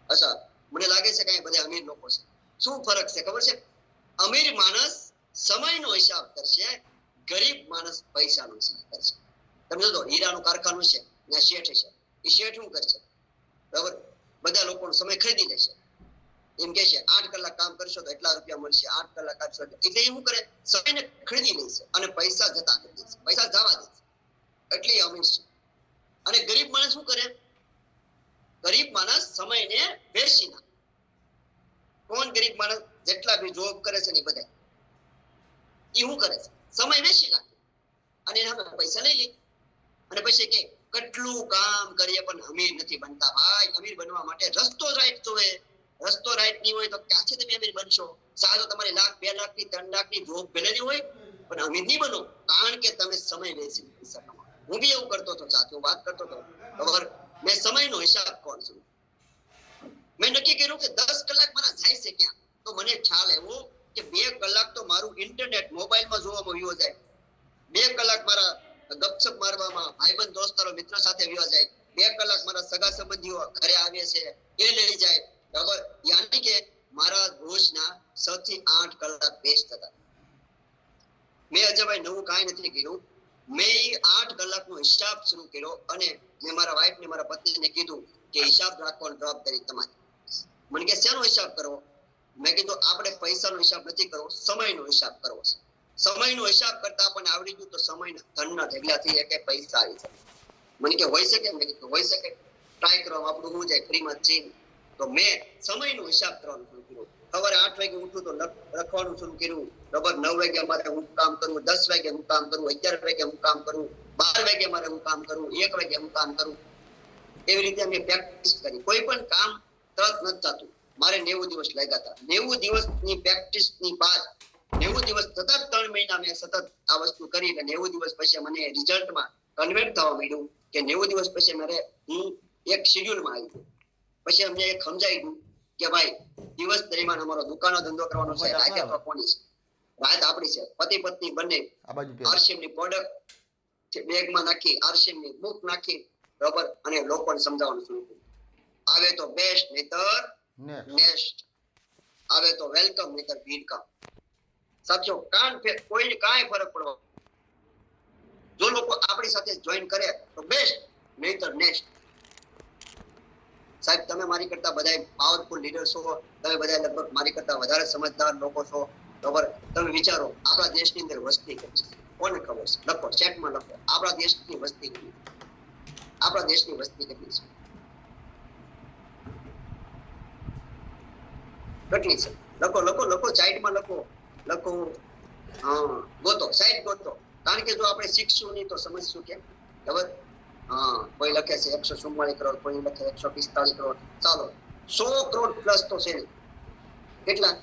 અચ્છા, મને લાગે છે કે બધા અમીર લોકો છે. શું ફરક છે ખબર છે? અમીર માણસ સમયનો હિસાબ કરશે, ગરીબ માણસ પૈસાનો હિસાબ કરશે. તમે જો હીરાનું કારખાનું છે, ત્યાં શેઠ છે, એ શેઠ શું કરશે? બરાબર, બધા લોકોનો સમય ખરીદી લેશે. એમ કે છે 8 કલાક કામ કરશો તો એટલા રૂપિયા મળશે, 8 કલાક કરશો એટલે એ શું કરે? સમયને ખરીદી લેશે અને પૈસા જતા કરી દેશે, પૈસા જવા દેશે. એટલે અમીર છે. અને ગરીબ માણસ શું કરે? ગરીબ માણસ સમયને વેરસી નાખે. કોણ ગરીબ માણસ? જેટલા બી જોબ કરે છે ને બધા એ શું કરે છે? સમય વેચી નાખે અને એના પૈસા લઈ લે. અને પછી કે કેટલું કામ કરીએ પણ અમીર નથી બનતા. ભાઈ, અમીર બનવા માટે રસ્તો રાઈટ જોવે. રસ્તો રાઈટ નહીં હોય તો ક્યાંથી તમે અમીર બનશો? સાજો તમારી 1 લાખ 2 લાખની 3 લાખની જોબ ભરેલી હોય પણ અમીર નહીં બનો, કારણ કે તમે સમય વેચી પૈસા કમાવો. હું બી એવું કરતો હતો સાચું, વાત કરતો હતો. ખબર, મેં સમયનો હિસાબ કોણ છું. મેં નક્કી કર્યું કે 10 કલાક મારા જાય છે ક્યાં? તો મને ખ્યાલ આવ્યો કે 2 કલાક તો મારું ઇન્ટરનેટ મોબાઈલમાં જોવામાં વયો જાય, 2 કલાક મારા ગપસપ મારવામાં, ભાઈબંધ દોસ્તારો મિત્ર સાથે વયો જાય, 2 કલાક મારા સગા સંબંધીઓ ઘરે આવે છે એ લઈ જાય, બરાબર. યાની કે મારા રોજના 6 થી 8 કલાક વેસ્ટ થતા. મેં અજયભાઈ નવું કાંઈ નથી કર્યું. મેં 8 કલાકનો હિસાબ શરૂ કર્યો અને મેં મારા વાઈફ ને મારા પત્નીને કીધું કે હિસાબ રાખવાની જવાબદારી તમારી. મને કે શેનો હિસાબ કરવો? મેં કીધું આપણે પૈસાનો હિસાબ નથી કરવો, સમયનો હિસાબ કરવો છે. સમયનો હિસાબ કરતા આપણને આવડી ગયું તો સમયના ધનના ઢગલા થઈ જાય કે પૈસા આવી જાય. મને કે હોઈ શકે? મેં કીધું હોઈ શકે, ટ્રાય કરવા આપણું હું જાય ફ્રીમાં છે. તો મેં સમયનો હિસાબ કરવાનું શરૂ કર્યું. સવારે 8 વાગે ઉઠું તો લખવાનું શરૂ કર્યું, બરાબર. 9 વાગે મારે હું કામ કરું, 10 વાગે હું કામ કરું, 11 વાગે હું કામ કરું, 12 વાગે મારે હું કામ કરું, 1 વાગે હું કામ કરું. એવી રીતે મેં પ્રેક્ટિસ કરી. કોઈ પણ કામ તરત નથી થતું. મારે 90 દિવસ લાગ્યા હતા. 90 દિવસની પ્રેક્ટિસની બાદ 90 દિવસ સતત 3 મહિના મેં સતત આ વસ્તુ કરી અને 90 દિવસ પછી મને રિઝલ્ટમાં કન્વર્ટ થવા માંડ્યું કે 90 દિવસ પછી મારે હું એક શેડ્યુલમાં આવી ગયો. પછી અમને એક સમજાઈ ગયું કે ભાઈ દિવસ દરમિયાન અમારો દુકાનનો ધંધો કરવાનો છે, રાતે અથવા કોની છે, રાત આપણી છે. પતિ પત્ની બંને આરસીએમની પ્રોડક્ટ બેગમાં નાખી, આરસીએમની બુક નાખી, બરાબર, અને લોકોને સમજાવવાનું શરૂ કર્યું. આવે તો બેસ્ટ, નહીતર નેક્સ્ટ. આવે તો વેલકમ, નહીતર વેલકમ. સાથીઓ, કોઈ કાંઈ ફરક પડવા, જો લોકો આપણી સાથે જોઈન કરે તો બેસ્ટ, નહીતર નેક્સ્ટ. સાહેબ, તમે મારી કરતા બધા પાવરફુલ લીડર છો. તમે બધા લગભગ મારી કરતા વધારે સમજદાર લોકો છો, બરાબર. તમે વિચારો આપણા દેશની અંદર વસ્તી કેટલી છે? કોને ખબર છે? લખો, ચેટમાં લખો, આપણા દેશની વસ્તી કેટલી છે? આપણા દેશની વસ્તી કેટલી છે? કેટલી છે? લખો લખો લખો, સાઈડમાં લખો લખો. હા, ગોતો, સાઈડ ગોતો. કારણ કે જો આપણે શીખશું નહીં તો સમજશું કે, બરાબર. હા, કોઈ લખે છે 144 કરોડ, કોઈ લખે 145 કરોડ. ચાલો, 100 કરોડ પ્લસ તો છે. કેટલા?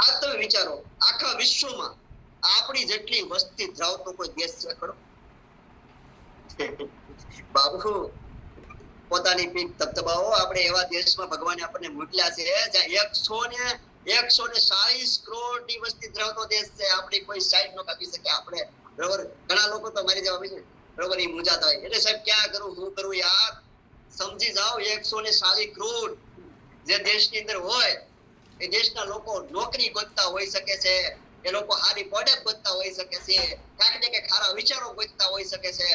આ તમે વિચારો, આખા વિશ્વમાં આપણી જેટલી વસ્તી ધરાવતો કોઈ દેશ છે ખરો? બાબુ, પોતાની પીઠ ધબધબાવો. આપણે એવા દેશમાં ભગવાને આપણને મોકલ્યા છે જ્યાં 140 કરોડ ની વસ્તી ધરાવતો દેશ છે. આપણી કોઈ સાઈડ નો કાપી શકે આપણે, બરોબર. ઘણા લોકો તો મારી જેવા છે, બરોબર, એ મૂંઝાતા હોય. એટલે સાહેબ ક્યાં કરું, હું કરું યાર? સમજી જાઓ, 140 કરોડ જે દેશની અંદર હોય એ દેશના લોકો નોકરી ગોતતા હોઈ શકે છે, એ લોકો સારી પ્રોડક્ટ ગોતતા હોઈ શકે છે, કાંઈક ને કાંઈક સારા વિચારો ગોતતા હોઈ શકે છે.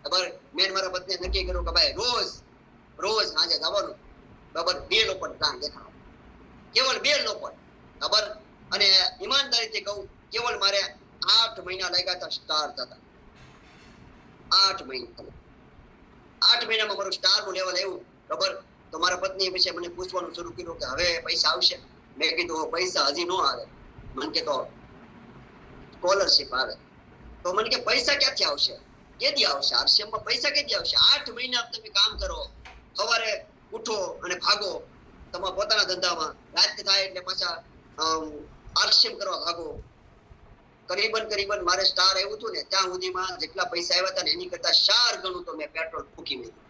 બરાબર. મેં મારા પત્ની નક્કી કર્યું કે ભાઈ રોજ સાંજે જવાનું, બરાબર, 2 લોકો પ્લાન દેખાડો, કેવળ 2 લોકો, બરાબર. અને ઈમાનદારીથી કહું, કેવળ મારે 8 મહિના લાગ્યા હતા સ્ટાર થતા. 8 મહિના. 8 મહિનામાં મારું સ્ટાર નું લેવલ આવ્યું, બરાબર. તો મારા પત્ની પછી મને પૂછવાનું શરૂ કર્યું કે હવે પૈસા આવશે? મેં કીધું પૈસા હજી ન આવે. મને કે તો સ્કોલરશિપ આવે. તો મને કે પૈસા ક્યાંથી આવશે? કેદી આવશે? આરસીએમમાં પૈસા કેદી આવશે? 8 મહિના તમે કામ કરો, સવારે ઉઠો અને ભાગો તમારા પોતાના ધંધામાં, રાત થાય એટલે પાછા આરસીએમ કરવા ભાગો. કરીબન મારે સ્ટાર આવ્યું હતું ને ત્યાં સુધીમાં જેટલા પૈસા આવ્યા હતા ને એની કરતા 4 ગણું તો મેં પેટ્રોલ ફૂકી મૂક્યું.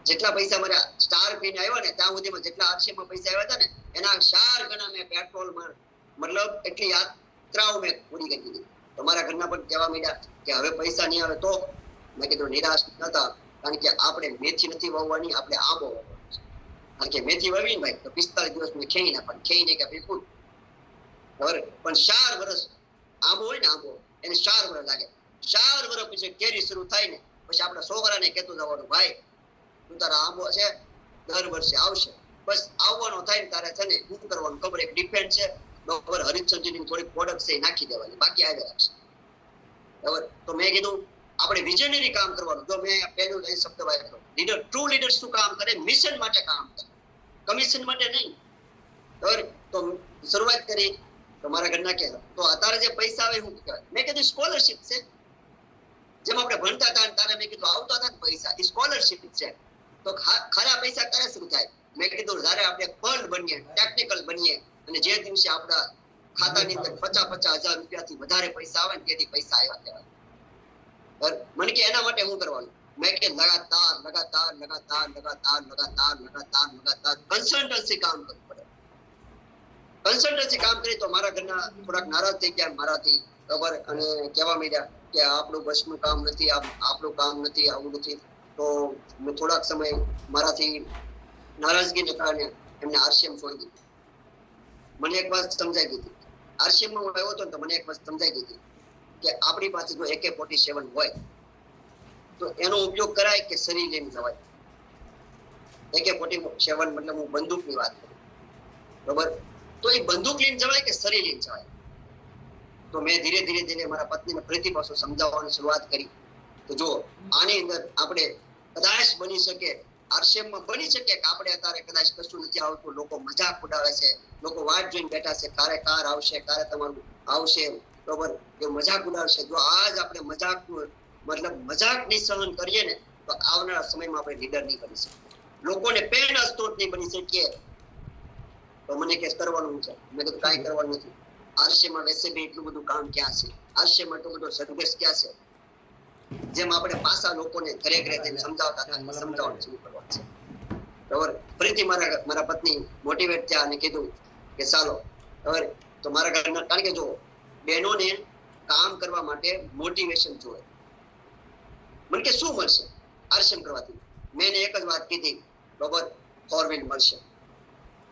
જેટલા પૈસા મારા સ્ટાર પીને આવ્યા ને ત્યાં સુધીમાં જેટલા આરસીએમમાં પૈસા આવ્યા હતા ને એના 4 ગણા મેં પેટ્રોલ, મતલબ એટલી યાત્રાઓ મેં પૂરી કરી દીધી. તમારા ઘરના પણ કહેવા માંડ્યા કે હવે પૈસા નહીં આવે તો? મેં કીધું નિરાશ નતા, કારણ કે આપણે મેથી નથી વાવવાની, આપણે આંબો વાવવાનો છે. કારણ કે મેથી વાવીને ભાઈ તો 45 દિવસ મેં ખેઈ નાખવાની, ખેઈને કે બિલકુલ, બરાબર. પણ 4 વર્ષ આંબો હોય ને, આંબો એને 4 વર્ષ લાગે. 4 વર્ષ પછી કેરી શરૂ થાય ને પછી આપણા છોકરાને કહેતું જવાનું, ભાઈ તું તારા આંબો છે દર વર્ષે આવશે, બસ આવવાનો થાય ને તારે છે ને શું કરવાનું ખબર? એક ડિફેન્ડ છે, બરાબર, હરિચંદ્રની થોડીક પ્રોડક્ટ છે એ નાખી દેવાની, બાકી આવી રાખશે, બરાબર. તો મેં કીધું આપણે વિઝનરી કામ કરવાનું. જો મેં પહેલું એ શબ્દ વાપર્યો, લીડર, ટ્રુ લીડર શું કામ કરે? મિશન માટે કામ કરે, કમિશન માટે નહીં, બરાબર. તો શરૂઆત કરી તો મારા ઘરના કે તો અત્યારે જે પૈસા આવે શું કહેવાય? મેં કીધું સ્કોલરશિપ છે. જેમ આપણે ભણતા હતા તારે મેં કીધું આવતા હતા પૈસા, એ સ્કોલરશિપ છે. તો ખરા પૈસા ક્યારે શરૂ થાય? મેં કીધું જયારે આપણે ફંડ બનીએ, ટેકનિકલ બનીએ અને જે દિવસે આપણા ખાતાની અંદર 50,000 રૂપિયાથી વધારે પૈસા આવે ને તેથી પૈસા આવ્યા કહેવાય. મને કે એના માટે શું કરવાનું? મેં કે લગાતાર કન્સલ્ટન્સી કામ કરવું પડે. કન્સલ્ટન્સી કામ કરી તો મારા ઘરના થોડાક નારાજ થઈ ગયા મારાથી, બરાબર, અને કહેવા માંડ્યા કે આપણું બસનું કામ નથી, આપણું કામ નથી, આવું નથી, તો મેં થોડાક સમય મારાથી નારાજગીને કારણે એમને આરસીએમ છોડી દીધું. મને એક વાત સમજાઈ ગઈ હતી, આરસીએમમાં હું આવ્યો હતો ને તો મને એક વાત સમજાઈ ગઈ હતી કે આપણી પાસે જો AK-47 હોય તો એનો ઉપયોગ કરાય કે શરીર લઈને જવાય. AK-47 મતલબ હું બંદૂકની વાત કરું, બરોબર? તો એ બંદૂક લઈને જવાય કે શરીર લઈને જવાય? તો મેં ધીરે ધીરે મારા પત્નીને ફરીથી પાછું સમજાવવાની શરૂઆત કરી કે જો આની અંદર આપણે કદાચ બની શકે, આરસીએમમાં બની શકે કે આપણે અત્યારે કદાચ કશું નથી આવતું, લોકો મજાક ઉડાવે છે, લોકો વાટ જોઈને બેઠા છે, કારે કાર આવશે, કારે તમારું આવશે, બરોબર? એ મજાક ઉડાવશે. જો આજ આપણે મજાક નહીં સહન કરીએ ને તો આવનારા સમયમાં આપણે લીડર નહીં બની શકીએ, લોકોને પ્રેરણા સ્ત્રોત નહીં બની શકીએ. તો મને કે કરવાનું છે, મેં કીધું કાંઈ કરવાનું નથી. આરસીએમમાં વૈસે બી એટલું બધું કામ ક્યાં છે, આરસીએમમાં એટલો બધો સંઘર્ષ ક્યાં છે, જેમ આપણે પાછા લોકોને ઘરે ઘરે જઈને સમજાવતા હતા, સમજાવવાનું શરૂ કરવાનું છે, બરાબર? ફરીથી મારા પત્ની મોટિવેટ થયા અને કીધું કે ચાલો હવે તો મારા ઘરના, કારણ કે જો બહેનોને કામ કરવા માટે મોટિવેશન જોઈએ. મને કે શું મળશે આરસીએમ કરવાથી? મેં એક જ વાત કીધી, બરાબર, 4 વ્હીલ મળશે.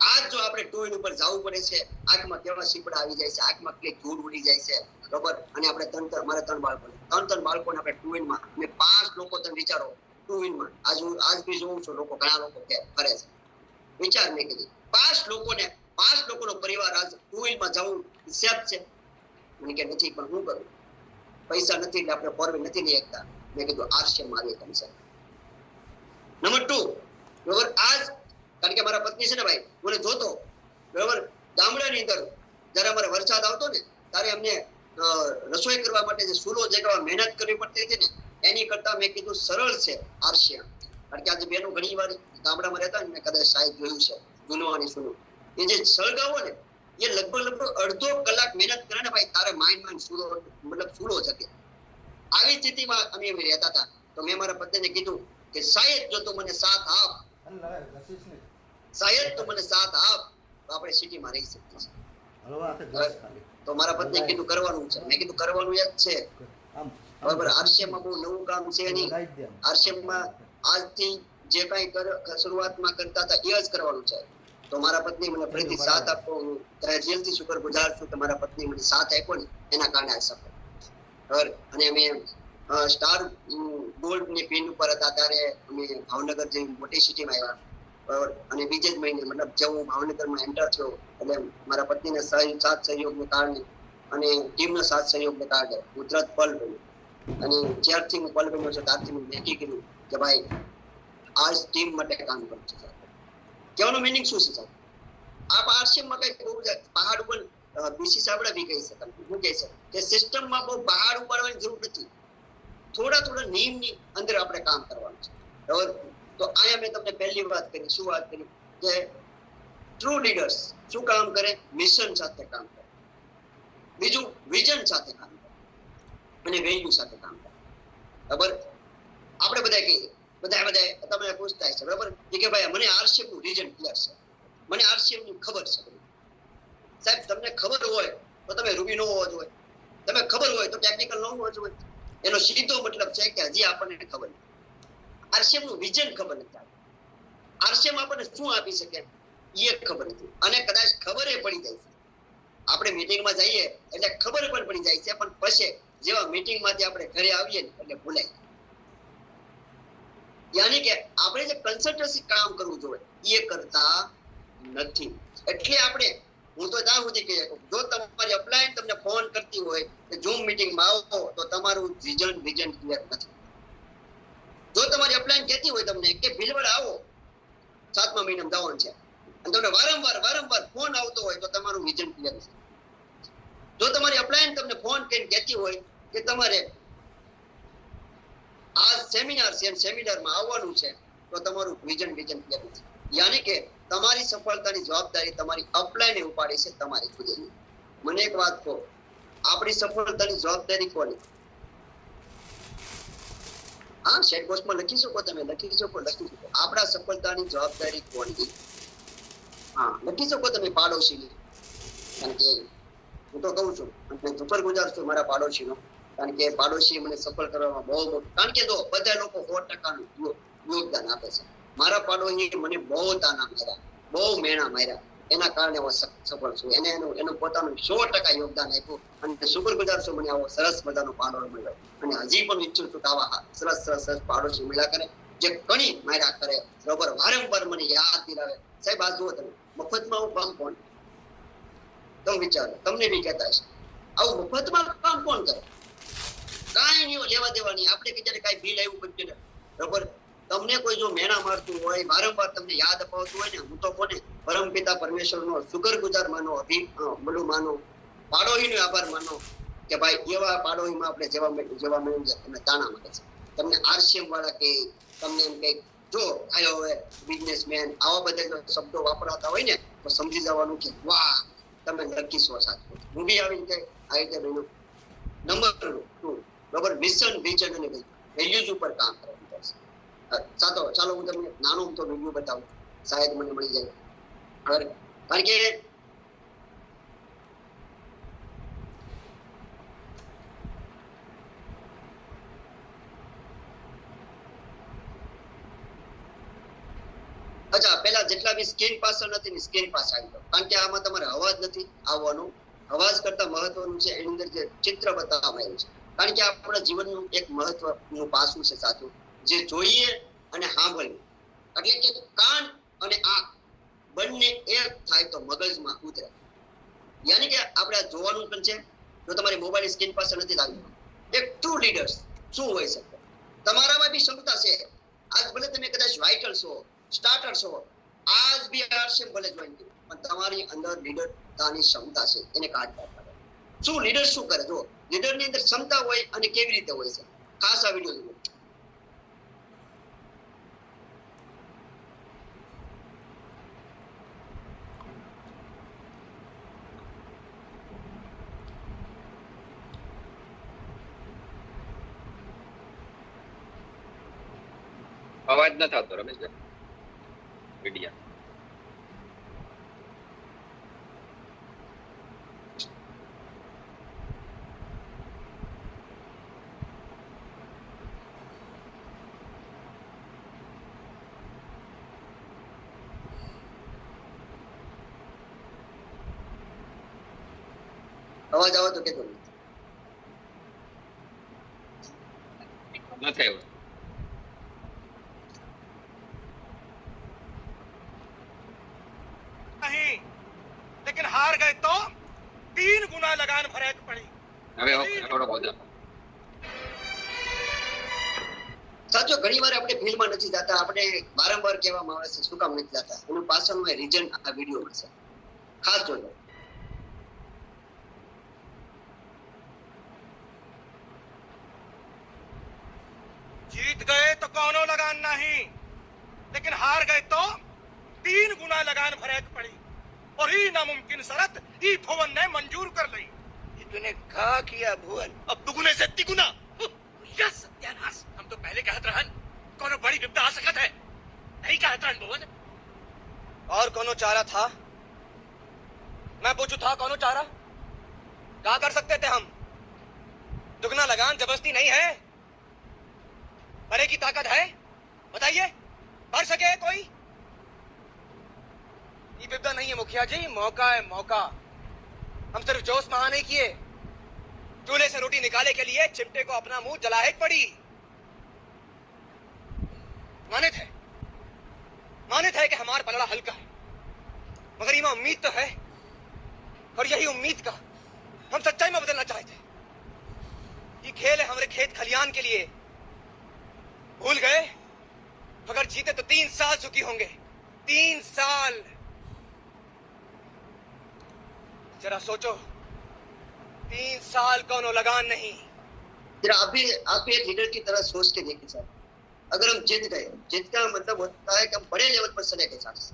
આજ જો આપણે 2 વ્હીલ ઉપર જવું પડે છે, આંખમાં કેવા સીપડા આવી જાય છે, આંખમાં કેટલી ધૂળ ઉડી જાય છે, બરાબર? અને આપણે મારા 3 બાળકોને આપણે 2 વ્હીલમાં, મેં 5 લોકો, તમે વિચારો 2 વ્હીલમાં આજ બી જોઉં છું, લોકો ઘણા લોકો ફરે છે. વિચાર મેં કીધું 5 લોકોનો પરિવાર આજ 2 વ્હીલમાં જવું સેફ છે? મને કે નથી, પણ શું કરું, પૈસા નથી એટલે આપણે 4 વ્હીલ નથી લઈ શકતા. મેં કીધું આરસીએમમાં આવી તમે સાહેબ. નંબર 2, બરાબર, આજ કારણ કે મારા પત્ની છે ને ભાઈ, મને જોતો, બરાબર, ગામડાની અંદર જયારે અમારે વરસાદ આવતો ને ત્યારે અમને રસોઈ કરવા માટે જે ચૂલો જગાવવા મહેનત કરવી પડતી હતી ને, એની કરતા મેં કીધું સરળ છે આરસીએમ. કારણ કે આજે બેનો ઘણી વાર ગામડામાં રહેતા ને, મેં કદાચ સાહેબ જોયું છે, જૂનવાની સુનું એ જે સળગાવો ને એ લગભગ અડધો કલાક મહેનત કરે ને ભાઈ, તારે માઇન્ડ ચૂલો જગે. આવી સ્થિતિમાં અમે રહેતા હતા. તો મેં મારા પત્નીને કીધું કે શાયદ જો તું મને સાથ આપ, તો આપણે સિટીમાં રહી શકીએ છીએ. તો મારા પત્ની કીધું કરવાનું છે, મેં કીધું કરવાનું જ છે, બરાબર? આરસીએમમાં બહુ નવું કામ છે નહીં. આરસીએમમાં આજથી જે કઈ શરૂઆતમાં કરતા હતા એ જ કરવાનું છે. તો મારા પત્ની મને ફરીથી સાથ આપો, હું દિલથી શુક્રગુજાર છું કે મારા પત્ની મને સાથ આપ્યો ને એના કારણે આ સફળ. બરાબર? અને અમે સ્ટાર ગોલ્ડ ની પિન ઉપર હતા ત્યારે અમે ભાવનગર જેવી મોટી સિટીમાં આવ્યા, બરાબર? અને બીજે જ મહિને, મતલબ જેવું ભાવનગરમાં એન્ટર થયો એટલે મારા પત્નીના સાથ સહયોગને કારણે અને ટીમના સાથ સહયોગને કારણે હું તરત પલ બન્યો. અને જ્યારથી હું પલ બન્યો છું ત્યારથી હું નક્કી કર્યું કે ભાઈ આજ ટીમ માટે કામ કરું છું. કહેવાનો મિનિંગ શું છે સાહેબ? આ આરસીએમમાં કઈ બહુ પહાડ ઉપર બીસી સાબડા બી કહી શકાય, હું કહી શકું કે સિસ્ટમમાં બહુ પહાડ ઉપાડવાની જરૂર નથી, થોડા નિયમની અંદર આપણે કામ કરવાનું છે, બરાબર? તો અહીંયા મેં તમને પહેલી વાત કરી, શું વાત કરી કે ટ્રુ લીડર્સ શું કામ કરે? મિશન સાથે કામ કરે, બીજું વિઝન સાથે કામ કરે અને વેલ્યુ સાથે કામ કરે, બરાબર? આપણે બધા કહીએ, બધા તમે પૂછતા છે, બરાબર, કે ભાઈ મને આરસીએમ નું રીઝન ક્લિયર છે, મને આરસીએમ ની ખબર છે. સાહેબ તમને ખબર હોય તો તમે રૂબી નો હોવો જોઈએ, તમે ખબર હોય તો ટેકનિકલ ન હોવો જોઈએ. એનો સીધો મતલબ છે કે હજી આપણને ખબર નથી, આરસીએમ નું વિઝન ખબર નથી, આરસીએમ આપણને શું આપી શકે એ ખબર નથી. અને કદાચ ખબર પડી જાય છે, આપણે મીટિંગમાં જઈએ એટલે ખબર પણ પડી જાય છે, પણ પછી જેવા મીટિંગમાંથી આપણે ઘરે આવીએ ને એટલે ભૂલાય. યાની કે આપણે જે કન્સલ્ટન્સી કામ કરવું જોઈએ એ કરતા નથી. એટલે આપણે, હું તો ત્યાં સુધી કહી શકું, જો તમારી અપલાયન તમને ફોન કરતી હોય કે ઝૂમ મીટિંગમાં આવો તો તમારું વિઝન ક્લિયર નથી. જો તમારી અપલાયન કહેતી હોય તમને કે ભીલવડ આવો 7મા મહિનામાં જવાનું છે અને તમને વારંવાર ફોન આવતો હોય તો તમારું વિઝન ક્લિયર નથી. જો તમારી અપલાયન તમને ફોન કરીને કહેતી હોય કે તમારે આ સેમિનાર છે, સેમિનારમાં આવવાનું છે, તો તમારું વિઝન ક્લિયર નથી. યાની કે તમારી સફળતાની જવાબદારી તમારી અપલાયને ઉપાડી છે, તમારી ખુદની. મને એક વાત કહો, આપણી સફળતાની જવાબદારી કોની? હા, ચેટ બોક્સમાં લખી શકો, તમે લખી શકો. આપણા સફળતાની જવાબદારી કોની? હા, લખી શકો તમે પાડોશીની. કારણ કે હું તો કહું છું અને શુક્રગુજાર છું મારા પાડોશીનો, કારણ કે પાડોશી મને સફળ કરવામાં બહુ મોટું, કારણ કે જો બધા લોકો 100% નું યોગદાન આપે છે. મારા પાડોશી મને બહુ તાના માર્યા, બહુ મેણા માર્યા, એના કારણે હું સફળ છું. એને એનું પોતાનું 100% યોગદાન આપ્યું અને શુક્રગુજાર છું મને આવો સરસ મજાનો પાડોશ મળ્યો. અને હજી પણ ઈચ્છું છું કે આવા સરસ પાડોશી મળ્યા કરે, જે ઘણી માર્યા કરે, બરોબર, વારંવાર મને યાદ દિલાવે. સાહેબ આ જુઓ તમે, મફતમાં હું કામ કોણ, તમે વિચારો, તમને બી કહેતા હશે આવું મફતમાં કામ કોણ કરે? કાંઈ નહીં લેવા દેવા નહીં. આપણે કે કાંઈ બિલ આવ્યું પછી, બરોબર, તમને કોઈ જો મેણા મારતું હોય, વારંવાર તમને યાદ અપાવતું હોય ને, હું તો કોને પરમપિતા પરમેશ્વરનો શુક્રગુજાર માનો, બધું માનો, પાડોશીનો આભાર માનો કે ભાઈ એવા પાડોશીમાં આપણે જેવા મળ્યું છે. તમને તાણા મળે છે, તમને આરસીએમ વાળા કે તમને એમ કઈક જો આયો હવે બિઝનેસમેન આવા બધા જો શબ્દો વાપરાતા હોય ને તો સમજી જવાનું કે વાહ તમે લકી છો સાચું. હું બી આવી રીતે બન્યું. નંબર 2, બરોબર, મિશન વિઝન અને વેલ્યુઝ ઉપર કામ કરવાનું પડશે. ચાલો હું તમને નાનું તો વિડીયો બતાવું, શાયદ મને મળી જાય. કારણ કે અચ્છા, પેલા જેટલા બી સ્ક્રીન પાછળ નથી ને સ્ક્રીન પાસ આવી જાવ, કારણ કે આમાં તમારે અવાજ નથી આવવાનો. અવાજ કરતા મહત્વનું છે એની અંદર જે ચિત્ર બતાવવામાં આવ્યું છે. કારણ કે આપણા જીવનનું એક મહત્વનું પાસું છે સાચું, જે જોઈએ અને સાંભળવું. એટલે કે કાન અને આંખ બંને એક થાય તો મગજમાં ઉતરે. યાની કે આપણે જોવાનું પણ છે. જો તમારી મોબાઈલ સ્ક્રીન પાસે નથી લાગતું, એક ટ્રુ લીડર્સ શું હોય શકે? તમારામાં બી ક્ષમતા છે. આજ ભલે તમે કદાચ વાઇટલ છો, સ્ટાર્ટર છો, આજ બી આરસીએમ ભલે જોઈન કર્યું, પણ તમારી અંદર લીડરતાની ક્ષમતા છે, એને કાઢવા પડે. શું લીડર શું કરે? જો લીડરની અંદર ક્ષમતા હોય અને કેવી રીતે હોય છે, ખાસ આ વિડીયો જુઓ. અવાજ ન થતો રમેશભાઈ વિડિયા. અવાજ આવે તો કેજો. ન થયો. नहीं, लेकिन हार गए तो 3 गुना लगान भरे पड़ी. હવે થોડો બોલ. સાચો, ઘણી વાર આપણે ફિલ્ડમાં નથી જતા, આપણે વારંવાર કહેવામાં આવે છે શું કામ નથી જતા, એનું પાછળનું રીઝન આ વિડીયોમાં છે, ખાસ જોજો. जीत गए तो कौनो लगान नहीं, लेकिन हार गए तो 3 गुना लगान भरे पड़ी. और ये नामुमकिन शरत ई भुवन ने मंजूर कर ली. ये तूने कहा किया भुवन? अब दुगुने से तिगुना. यस सत्यानाश, हम तो पहले कहत रहन कोनो बड़ी विपदा आ सकत है, नहीं कहत रहन भुवन. और कोनो चारा था? मैं पूछू था कोनो चारा? क्या कर सकते थे हम? दुगना लगान जबरदस्ती नहीं है, भरे की ताकत है. बताइए, भर सके कोई? ये विपदा नहीं है मुखिया जी, मौका है मौका. हम सिर्फ जोश में नहीं किए, चूल्हे से रोटी निकाले के लिए चिमटे को अपना मुंह जलाए पड़ी. मानित है कि हमारा पलड़ा हल्का है, मगर इमा उम्मीद तो है, और यही उम्मीद का हम सच्चाई में बदलना चाहते. ये खेल है हमारे खेत खलियान के लिए. भूल गए? अगर जीते तो 3 साल सुखी होंगे. 3 साल. जरा सोचो, 3 साल कोनो लगान नहीं. जरा आप भी एक लीडर की तरह सोच के देखिए साहब, अगर हम जीत गए, जीत का मतलब होता है कि हम बड़े लेवल पर चले गए साथ,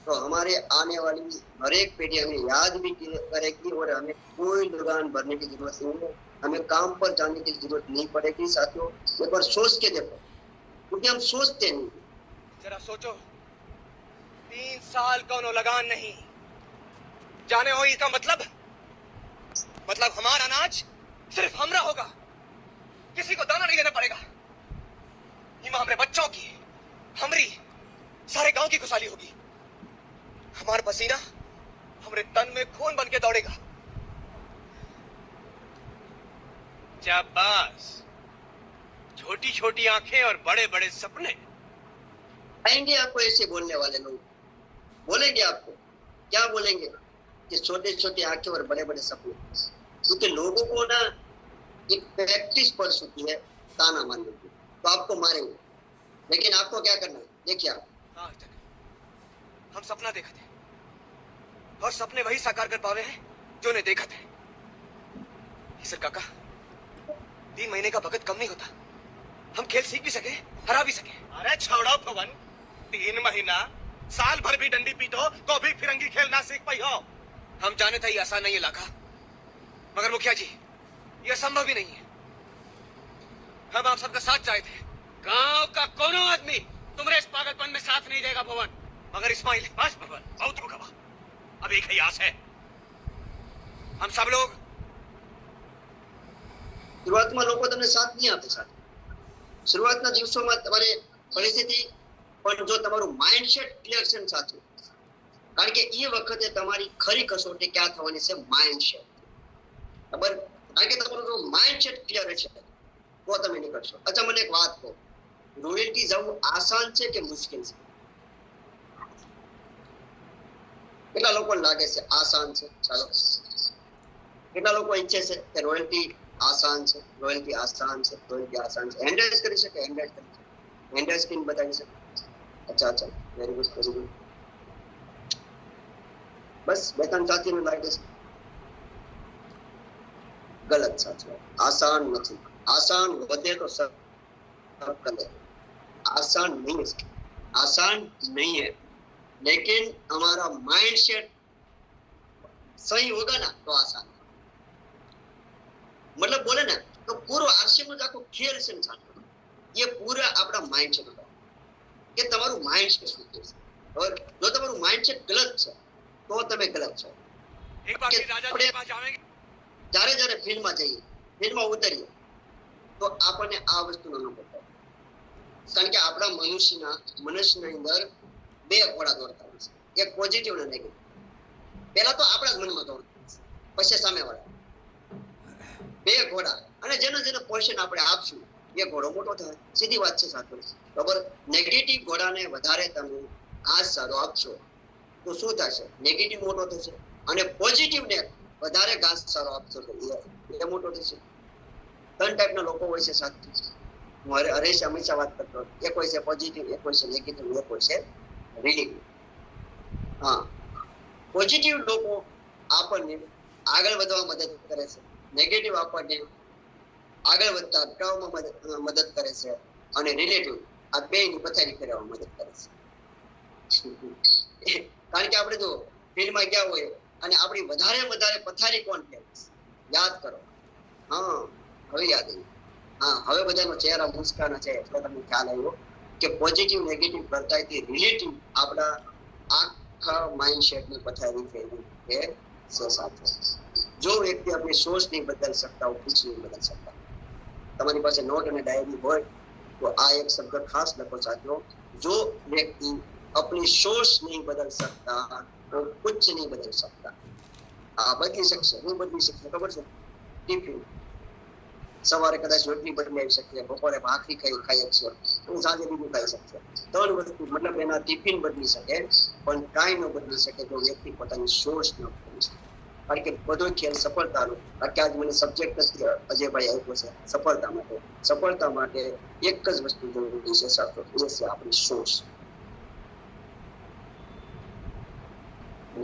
तो हमारे आने वाली हर एक पीढ़ी हमें याद भी करेगी और हमें कोई लगान भरने की जरूरत नहीं है, हमें काम पर जाने की जरूरत नहीं पड़ेगी. साथियों, एक बार सोच के देखो, क्योंकि हम सोचते नहीं. जरा सोचो, 3 साल कोनो लगान नहीं. जाने हो इसका मतलब हमारा अनाज सिर्फ हमरा होगा, किसी को दाना नहीं देना पड़ेगा। ईमा हमारे बच्चों की, हमारी, सारे गांव की खुशहाली होगी। हमारा पसीना हमारे तन में खून बन के दौड़ेगा। शाबाश, छोटी छोटी आंखें और बड़े बड़े सपने। आएंगे आपको ऐसे बोलने वाले लोग, बोलेंगे आपको, क्या बोलेंगे कि छोटे छोटे आंखें और बड़े बड़े सपने, क्योंकि लोगों को ना एक प्रैक्टिस पड़ चुकी है ताना मारने की, तो आपको मारेंगे। लेकिन आपको क्या करना है, देखिए आप, हाँ, हम सपना देखा थे और सपने वही साकार कर पावे हैं जो ने देखा थे। सर काका, 3 महीने का वक्त कम नहीं होता, हम खेल सीख भी सके, हरा भी सके। अरे छोड़ो पवन, 3 महीना, साल भर भी डंडी पीटो तो भी फिरंगी खेल ना सीख पाई हो। हम जाने था ये आसान नहीं है लाखा, मगर मुखिया जी ये संभव भी नहीं है। हम आप सबका साथ चाहे थे। गांव का कोनो आदमी तुम्हारे इस पागलपन में साथ नहीं देगा भवन, मगर इस्माइल, बस पवन, बहुत हो गवा। अब एक ही आस है, हम सब लोग શરૂઆતમાં લોકો તમને સાથ નહીં આપે સાહેબ. શરૂઆતના દિવસોમાં તમારે પરિસ્થિતિ, પણ જો તમારું માઇન્ડસેટ ક્લિયર છે ને સાચું, કારણ કે એ વખતે તમારી ખરી કસોટી ક્યાં થવાની છે, માઇન્ડસેટ. બરાબર, કારણ કે તમારું જો માઇન્ડસેટ ક્લિયર છે તો તમે નીકળશો. અચ્છા, મને એક વાત કહો, રોયલ્ટી જવું આસાન છે કે મુશ્કેલ છે? કેટલા લોકો લાગે છે આસાન છે? ચાલો, કેટલા લોકો ઈચ્છે છે કે રોયલ્ટી આસાન છે, રોયલ્ટી આસાન છે, રોયલ્ટી આસાન છે? હેન્ડ રાઇઝ કરી શકે, હેન્ડ રાઇઝ કરી શકે, હેન્ડ રાઇઝ કરીને બતાવી શકે. અચ્છા અચ્છા, વેરી ગુડ, વેરી ગુડ. બસ બે ત્રણ સાથીને લાગે છે ગલત સાચું. આસાન નથી. આસાન વધે તો सब કરે, आसान नहीं है, आसान नहीं है, लेकिन हमारा माइंडसेट सही होगा ना तो आसान है. मतलब बोले ना तो पूरा आरसीएम નો આખો ખેલ છે ને સાચો, ये पूरा આપણા માઇન્ડસેટ ઉપર કે તમારું માઇન્ડસેટ શું છે. और જો તમારું માઇન્ડસેટ ગલત છે તો તમે ગલત છો. एक बार फिर राजा जी के पास जाएंगे। જ્યારે જ્યારે ફિલ્મમાં જઈએ, ફિલ્મમાં ઉતરીએ તો આપણને આ વસ્તુનો અનુભવ થાય, કારણ કે આપણા મનુષ્યની અંદર બે ઘોડા દોડતા હોય છે, એક પોઝિટિવ અને નેગેટિવ. પહેલા તો આપણા જ મનમાં દોડતા હોય છે, પછી સામેવાળા. બે ઘોડા, અને જેને જેને પોઝિશન આપણે આપશું એ ઘોડો મોટો થાય. સીધી વાત છે સાચું. બરાબર, નેગેટિવ ઘોડાને વધારે તમે ઘાસ સારો આપશો તો શું થશે, નેગેટિવ મોટો થશે, અને પોઝિટિવને વધારે ઘાસ સારો આપશો તો એ મોટો થશે. 3 ટાઈપના લોકો હોય છે સાચું. હું હરેશ હંમેશા વાત કરતો, એક હોય છે પોઝિટિવ, એક હોય છે નેગેટિવ, એક હોય છે રિલેટિવ. હા, પોઝિટિવ લોકો આપણને આગળ વધવા મદદ કરે છે, નેગેટિવ આપણને આગળ વધતા અટકાવવામાં મદદ કરે છે, અને રિલેટિવ આ બેની પથારી ફેરવવામાં મદદ કરે છે. કારણ કે આપણે જો ફિલ્ડમાં ગયા હોય અને આપણી વધારે પથારી કોણ ફેરવે છે, યાદ કરો. હા, હવે યાદ આવ્યું. હા, હવે બધાનો ચહેરા મુસ્કાના છે એટલે તમને ખ્યાલ આવ્યો કે પોઝિટિવ નેગેટિવ કરતાંથી રિલેટિવ આપણા આખા માઇન્ડસેટની પથારી ફેરવી છે સાથે. જો વ્યક્તિ अपनी सोच नहीं बदल सकता वो कुछ नहीं बदल सकता. તમારી પાસે નોટ અને ડાયરી હોય તો આ એક શબ્દ ખાસ લખો સાથીઓ, જો વ્યક્તિ अपनी सोच नहीं बदल सकता वो कुछ नहीं बदल सकता. આ બદલી શકશે, હું બદલી શકશે ખબર છે. ટિફિન સવારે કદાચ રોટલી બદલી આવી શકે, બપોરે ભાખરી ખાઈ શકશે, હું સાંજે બીજું ખાઈ શકશે. 3 વસ્તુ, મતલબ એના ટિફિન બદલી શકે પણ કાંઈ ન બદલી શકે જો વ્યક્તિ પોતાની સોચ ન બદલી શકે. કારણ કે બધો ખેલ સફળતાનો, કે આજ મને સબ્જેક્ટ નથી અજયભાઈ આપ્યો છે સફળતા માટે એક જ વસ્તુ જરૂરી છે સાચો, એ છે આપણી સોચ.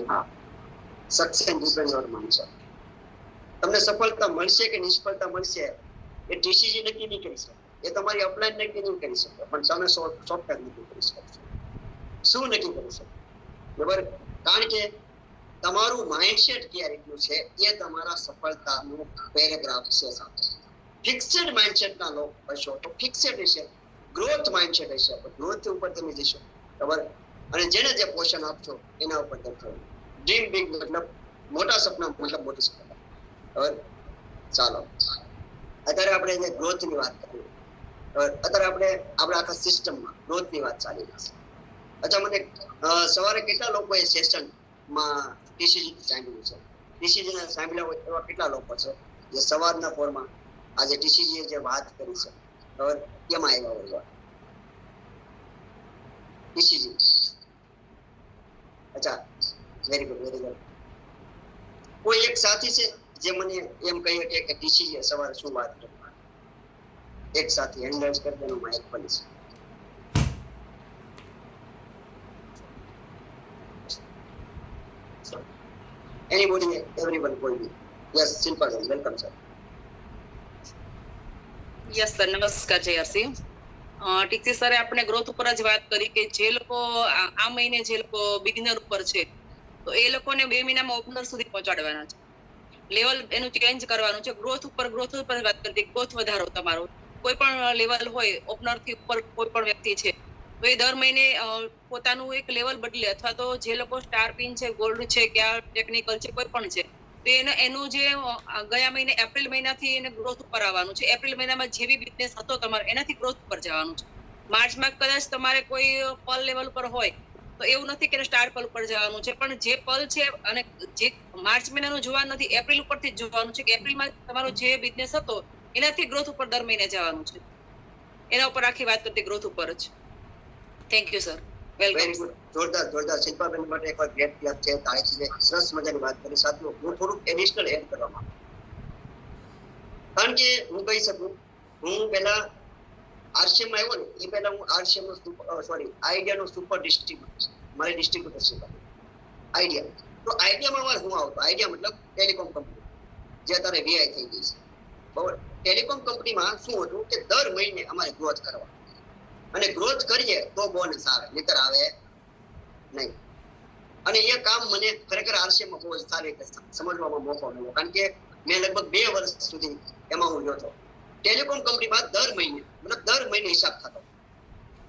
હા, સક્સેસ ડિપેન્ડ ઓન માઇન્ડસેટ. તમને સફળતા મળશે કે નિષ્ફળતા મળશે એ ટીસીજી નક્કી નહીં કરી શકે, એ તમારી અપલાઈન નક્કી નહીં કરી શકે, પણ તમે સોફ્ટવેર નક્કી કરી શકો. શું નક્કી કરી શકો? બરાબર, કારણ કે તમારું માઇન્ડસેટ ક્યાં રીતનું છે એ તમારા સફળતાનું પેરેગ્રાફ છે સાથે. ફિક્સડ માઇન્ડસેટના લોકો હશો તો ફિક્સડ હશે, ગ્રોથ માઇન્ડસેટ હશે તો ગ્રોથ ઉપર તમે જશો. બરાબર, અને જેને જે પોષણ આપશો એના ઉપર તમે ડ્રીમ બિગ, મતલબ મોટા સપના, મતલબ મોટી સફળતા. બરાબર, ચાલો અત્યારે આપણે જે ગ્રોથની વાત કરીએ, અત્યારે આપણે આપણા આખા સિસ્ટમમાં ગ્રોથની વાત ચાલી રહી છે. અચ્છા, મને સવારે કેટલા લોકોએ સેશનમાં ટીસીજી સાંભળ્યું છે? ટીસીજી ને સાંભળ્યા હોય એવા કેટલા લોકો છે જે સવારના પોરમાં આજે ટીસીજી જે વાત કરી છે ખબર કેમાં આવ્યા હોય? ટીસીજી. અચ્છા, વેરી ગુડ, વેરી ગુડ. કોઈ એક સાથી છે જે મને એમ કહી શકે કે ટીસીજી સવારે શું વાત કરી? એક સાથી હેન્ડ કરી દેનો માઇક બની છે. Anybody, everyone, કોઈ બી? Yes, Shilpa ji, welcome sir. Yes sir, નમસ્કાર જયસિંહ. ટીચર સરે આપણે ગ્રોથ ઉપર જ વાત કરી કે જે લોકો આ મહિને જે લોકો બિગિનર ઉપર છે તો એ લોકોને 2 મહિનામાં ઓપનર સુધી પહોંચાડવાના છે. લેવલ એનું ચેન્જ કરવાનું છે. ગ્રોથ ઉપર વાત કરતી, ગ્રોથ વધારો તમારો કોઈ પણ લેવલ હોય, ઓપનર થી ઉપર કોઈ પણ વ્યક્તિ છે તો એ દર મહિને પોતાનું એક લેવલ બદલે, અથવા તો જે લોકો સ્ટાર પિન છે, ગોલ્ડ છે, કે આ ટેકનિકલ છે, કોઈ પણ છે તો એનું જે ગયા મહિને એપ્રિલ મહિનાથી એને ગ્રોથ ઉપર આવવાનું છે. એપ્રિલ મહિનામાં જે બી બિઝનેસ હતો તમારે એનાથી ગ્રોથ ઉપર જવાનું છે. માર્ચમાં કદાચ તમારે કોઈ પલ લેવલ પર હોય તો એવું નથી કે સ્ટાર પલ ઉપર જવાનું છે, પણ જે પલ છે અને જે માર્ચ મહિનાનું જોવાનું નથી, એપ્રિલ ઉપરથી જ જોવાનું છે કે એપ્રિલમાં તમારો જે બિઝનેસ હતો એનાથી ગ્રોથ ઉપર દર મહિને જવાનું છે. એના ઉપર આખી વાત કરતી ગ્રોથ ઉપર જ. Thank you sir, welcome. Very good, જોરદાર જોરદાર. શિલ્પાબેન માટે એકવાર ગ્રેટ ક્લાસ છે. તાળીથી સરસ મજાની વાત કરી. સાથીઓ, હું થોડુંક એડિશનલ એડ કરવા માંગુ, કારણ કે હું કહી શકું, હું પહેલા આરસીએમ માં આવ્યો ને એ પહેલા હું આરસીએમ નો આઈડિયા નો સુપર ડિસ્ટ્રીબ્યુટર, મારી ડિસ્ટ્રીબ્યુટરશીપ હતી આઈડિયા. તો આઈડિયામાં મારે હું આવતો, આઈડિયા મતલબ ટેલિકોમ કંપની જે અત્યારે વીઆઈ થઈ ગઈ છે, બરાબર. ટેલિકોમ કંપનીમાં શું હતું કે દર મહિને અમારે ગ્રોથ કરવા, અને ગ્રોથ કરીએ તો બોનસ આવે, નહીતર આવે નહીં. અને એ કામ મને ખરેખર આરસીએમમાં બહુ સારી રીતે સમજવામાં મોકો મળ્યો, કારણ કે મેં લગભગ 2 વર્ષ સુધી એમાં હું રહ્યો હતો. ટેલિકોમ કંપનીમાં દર મહિને હિસાબ થતો,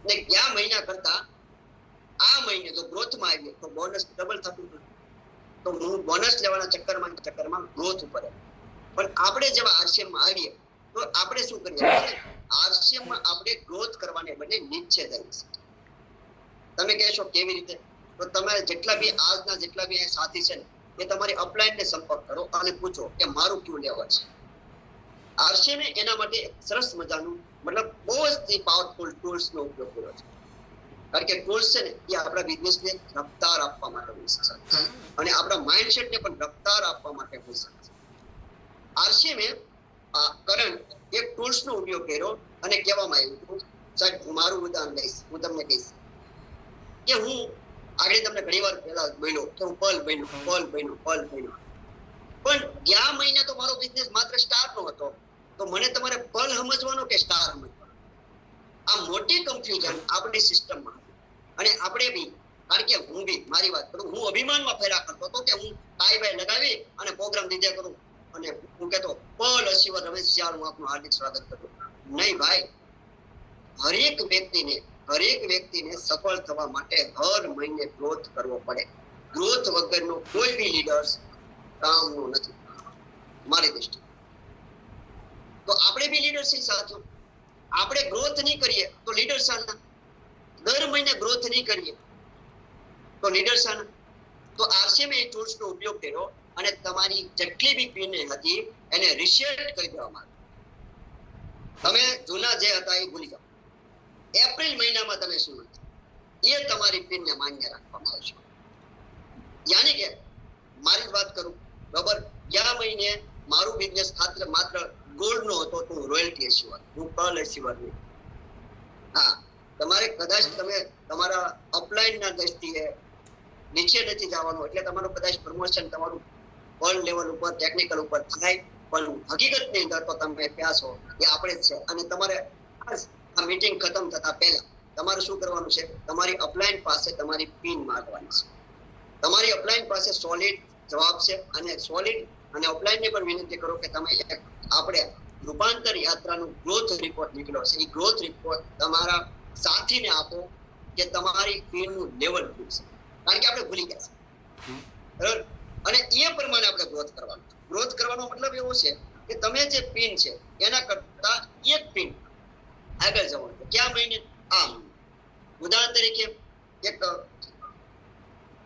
ને ગયા મહિના કરતા આ મહિને જો ગ્રોથમાં આવીએ તો બોનસ ડબલ થતું હતું. તો હું બોનસ લેવાના ચક્કરમાં ગ્રોથ ઉપર. પણ આપણે જેવા આરસીએમમાં આવીએ તો આપણે શું કરીએ? આરસીએમમાં આપણે ગ્રોથ કરવાને બદલે નીચે જઈએ. તમે કહેશો કેવી રીતે? તો તમે જેટલા બી સાથી છે ને એ તમારી અપલાઈનને સંપર્ક કરો અને પૂછો કે મારું ક્યુ લેવલ છે. આરસીએમ એના માટે સરસ મજાનું, મતલબ બહુ જ પાવરફુલ ટૂલ્સ નો ઉપયોગ કર્યો છે. કારણ કે ટૂલ્સ છે ને એ આપણા બિઝનેસને રફતાર આપવા માટે હોઈ શકે અને આપણા માઇન્ડસેટને પણ રફતાર આપવા માટે હોઈ શકે છે. આરસીએમે કરંટ એક ટૂલ્સ નો ઉપયોગ કર્યો અને કહેવામાં આવ્યું હતું, સાહેબ હું મારું ઉદાહરણ લઈશ, હું તમને કહીશ કે હું આગળ તમને ઘણીવાર પહેલા બોલ્યો કે હું પલ બન્યો. પણ ગયા મહિને તો મારો બિઝનેસ માત્ર સ્ટાર નો હતો, તો મને તમારે પલ સમજવાનો કે સ્ટાર સમજવાનો, આ મોટી કન્ફ્યુઝન આપણી સિસ્ટમમાં. અને આપણે બી, કારણ કે હું બી મારી વાત કરું, હું અભિમાનમાં ફેરા કરતો હતો કે હું ટાઈ બાય લગાવી અને પ્રોગ્રામ દીધે કરું અને હું કહેતો પલ અશિવર રમેશ ચાલ હું આપનું હાર્દિક સ્વાગત કરું. નહીં ભાઈ, હરેક વ્યક્તિને સફળ થવા માટે હર મહિને ગ્રોથ કરવો પડે. ગ્રોથ વગરનો કોઈ બી લીડર્સ કામનો નથી મારી દ્રષ્ટિએ. તો આપણે બી લીડરશીપ સાથો, આપણે ગ્રોથ નહીં કરીએ તો લીડર શાના? દર મહિને ગ્રોથ નહીં કરીએ તો લીડર શાના? તો આરસીએમ એ ટૂલ્સ નો ઉપયોગ કર્યો અને તમારી જેટલી બી પિન હતી એને રિસેટ કરી દેવામાં આવી. તમે જૂના જે હતા એ ભૂલી જાઓ. એપ્રિલ મહિનામાં તમે શું નથી એ તમારી પિનને માન્ય રાખવામાં આવશે. યાની કે મારી વાત કરું, બરાબર, ગયા મહિને મારું બિઝનેસ માત્ર ગોલ્ડ નો હતો તો રોયલ્ટી એસ્યોર, હું પર્લ એસ્યોર નહીં. હા, તમારે કદાચ તમે તમારા અપલાઈન ના દ્રષ્ટિએ નીચે નથી જવાનું, એટલે તમારું કદાચ પ્રમોશન તમારું પર્લ લેવલ ઉપર, ટેકનિકલ ઉપર થાય, પણ હકીકતની અંદર તો તમે પ્યાસો એ આપણે જ છે. અને તમારે આ મીટિંગ ખતમ થતા પહેલા તમારે શું કરવાનું છે? તમારી અપલાઈન પાસે તમારી પિન માંગવાની છે. તમારી અપલાઈન પાસે સોલિડ જવાબ છે, અને સોલિડ અને અપલાઈનને પણ વિનંતી કરો કે તમે આપણે રૂપાંતર યાત્રાનું ગ્રોથ રિપોર્ટ નીકળ્યો છે, એ ગ્રોથ રિપોર્ટ તમારા સાથીને આપો કે તમારી પિનનું લેવલ શું છે, કારણ કે આપણે ભૂલી ગયા છે, બરાબર. અને એ પ્રમાણે આપણે ગ્રોથ કરવાનો મતલબ એવો છે કે તમે જે પિન છે એના કરતા એક પિન આગળ જવાનું છે. કયા મહિને? આ મહિને. ઉદાહરણ તરીકે એક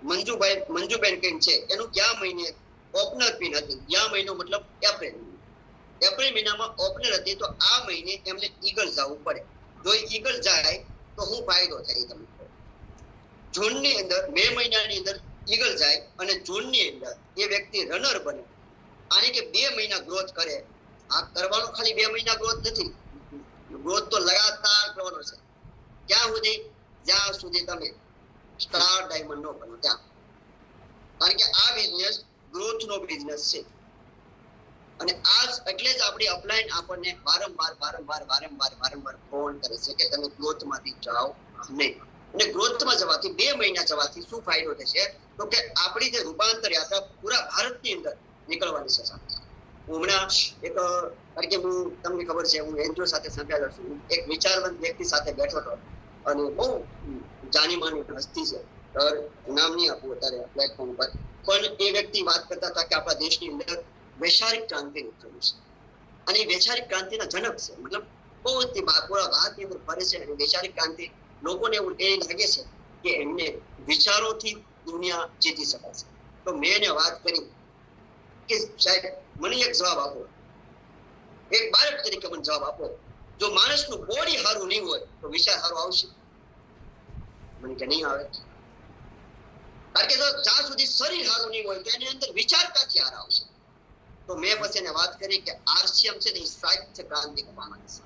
મંજુબેન કઈ છે, એનું કયા મહિને ઓપનર પિન હતી? કયા મહિનો મતલબ એપ્રિલ. એપ્રિલ મહિનામાં ઓપનર હતી, તો આ મહિને એમને ઈગલ જવું પડે. જો ઈગલ જાય તો શું ફાયદો થાય તમને? જૂનની અંદર, મે મહિનાની અંદર ઈગલ જાય અને જૂનની અંદર એ વ્યક્તિ રનર બને, આની કે 2 મહિના ગ્રોથ કરે. આ કરવાનો ખાલી 2 મહિના ગ્રોથ નથી, ગ્રોથ તો લગાતાર કરવાનો છે. ક્યાં સુધી? જ્યાં સુધી તમે સ્ટાર ડાયમંડ નો બનો ત્યાં. કારણ કે આ બિઝનેસ ગ્રોથ નો બિઝનેસ છે. અને આ એટલે જ આપણી અપલાઈન આપણને વારંવાર ફોન કરે છે કે તમે ગ્રોથ માંથી જાઓ નહીં. અને ગ્રોથમાં જવાથી 2 મહિના જવાથી શું ફાયદો થશે? તો કે આપણી જે રૂપાંતર યાત્રા પૂરા ભારતની અંદર નીકળવાની છે. હમણાં એક, કારણ કે હું, તમને ખબર છે, હું એનજીઓ સાથે સંકળાયેલો છું. એક વિચારવંત વ્યક્તિ સાથે બેઠો હતો અને બહુ જાની માની હસ્તી છે, નામ નહીં આપું અત્યારે પ્લેટફોર્મ પર, પણ એ વ્યક્તિ વાત કરતા હતા કે આપણા દેશની અંદર વૈચારિક ક્રાંતિ થયું છે અને વૈચારિક ક્રાંતિના જનક છે. મતલબ બહુ પૂરા ભારતની અંદર ફરે છે અને વૈચારિક ક્રાંતિ લોકોને એવું એ લાગે છે કે એમને વિચારોથી દુનિયા જીતી શકાશે. તો મેં એને વાત કરી કે સાહેબ મને એક જવાબ આપો, એક બાળક તરીકે મને જવાબ આપો, જો માણસનું બોડી સારું નહીં હોય તો વિચાર સારો આવશે? મને કે નહીં આવે. કારણ કે જ્યાં સુધી શરીર સારું નહીં હોય તો એની અંદર વિચાર ક્યાંથી હાર આવશે? તો મેં પછી એને વાત કરી કે આરસીએમ છે ને એ સાહિત્ય ક્રાંતિ કરવાના છે.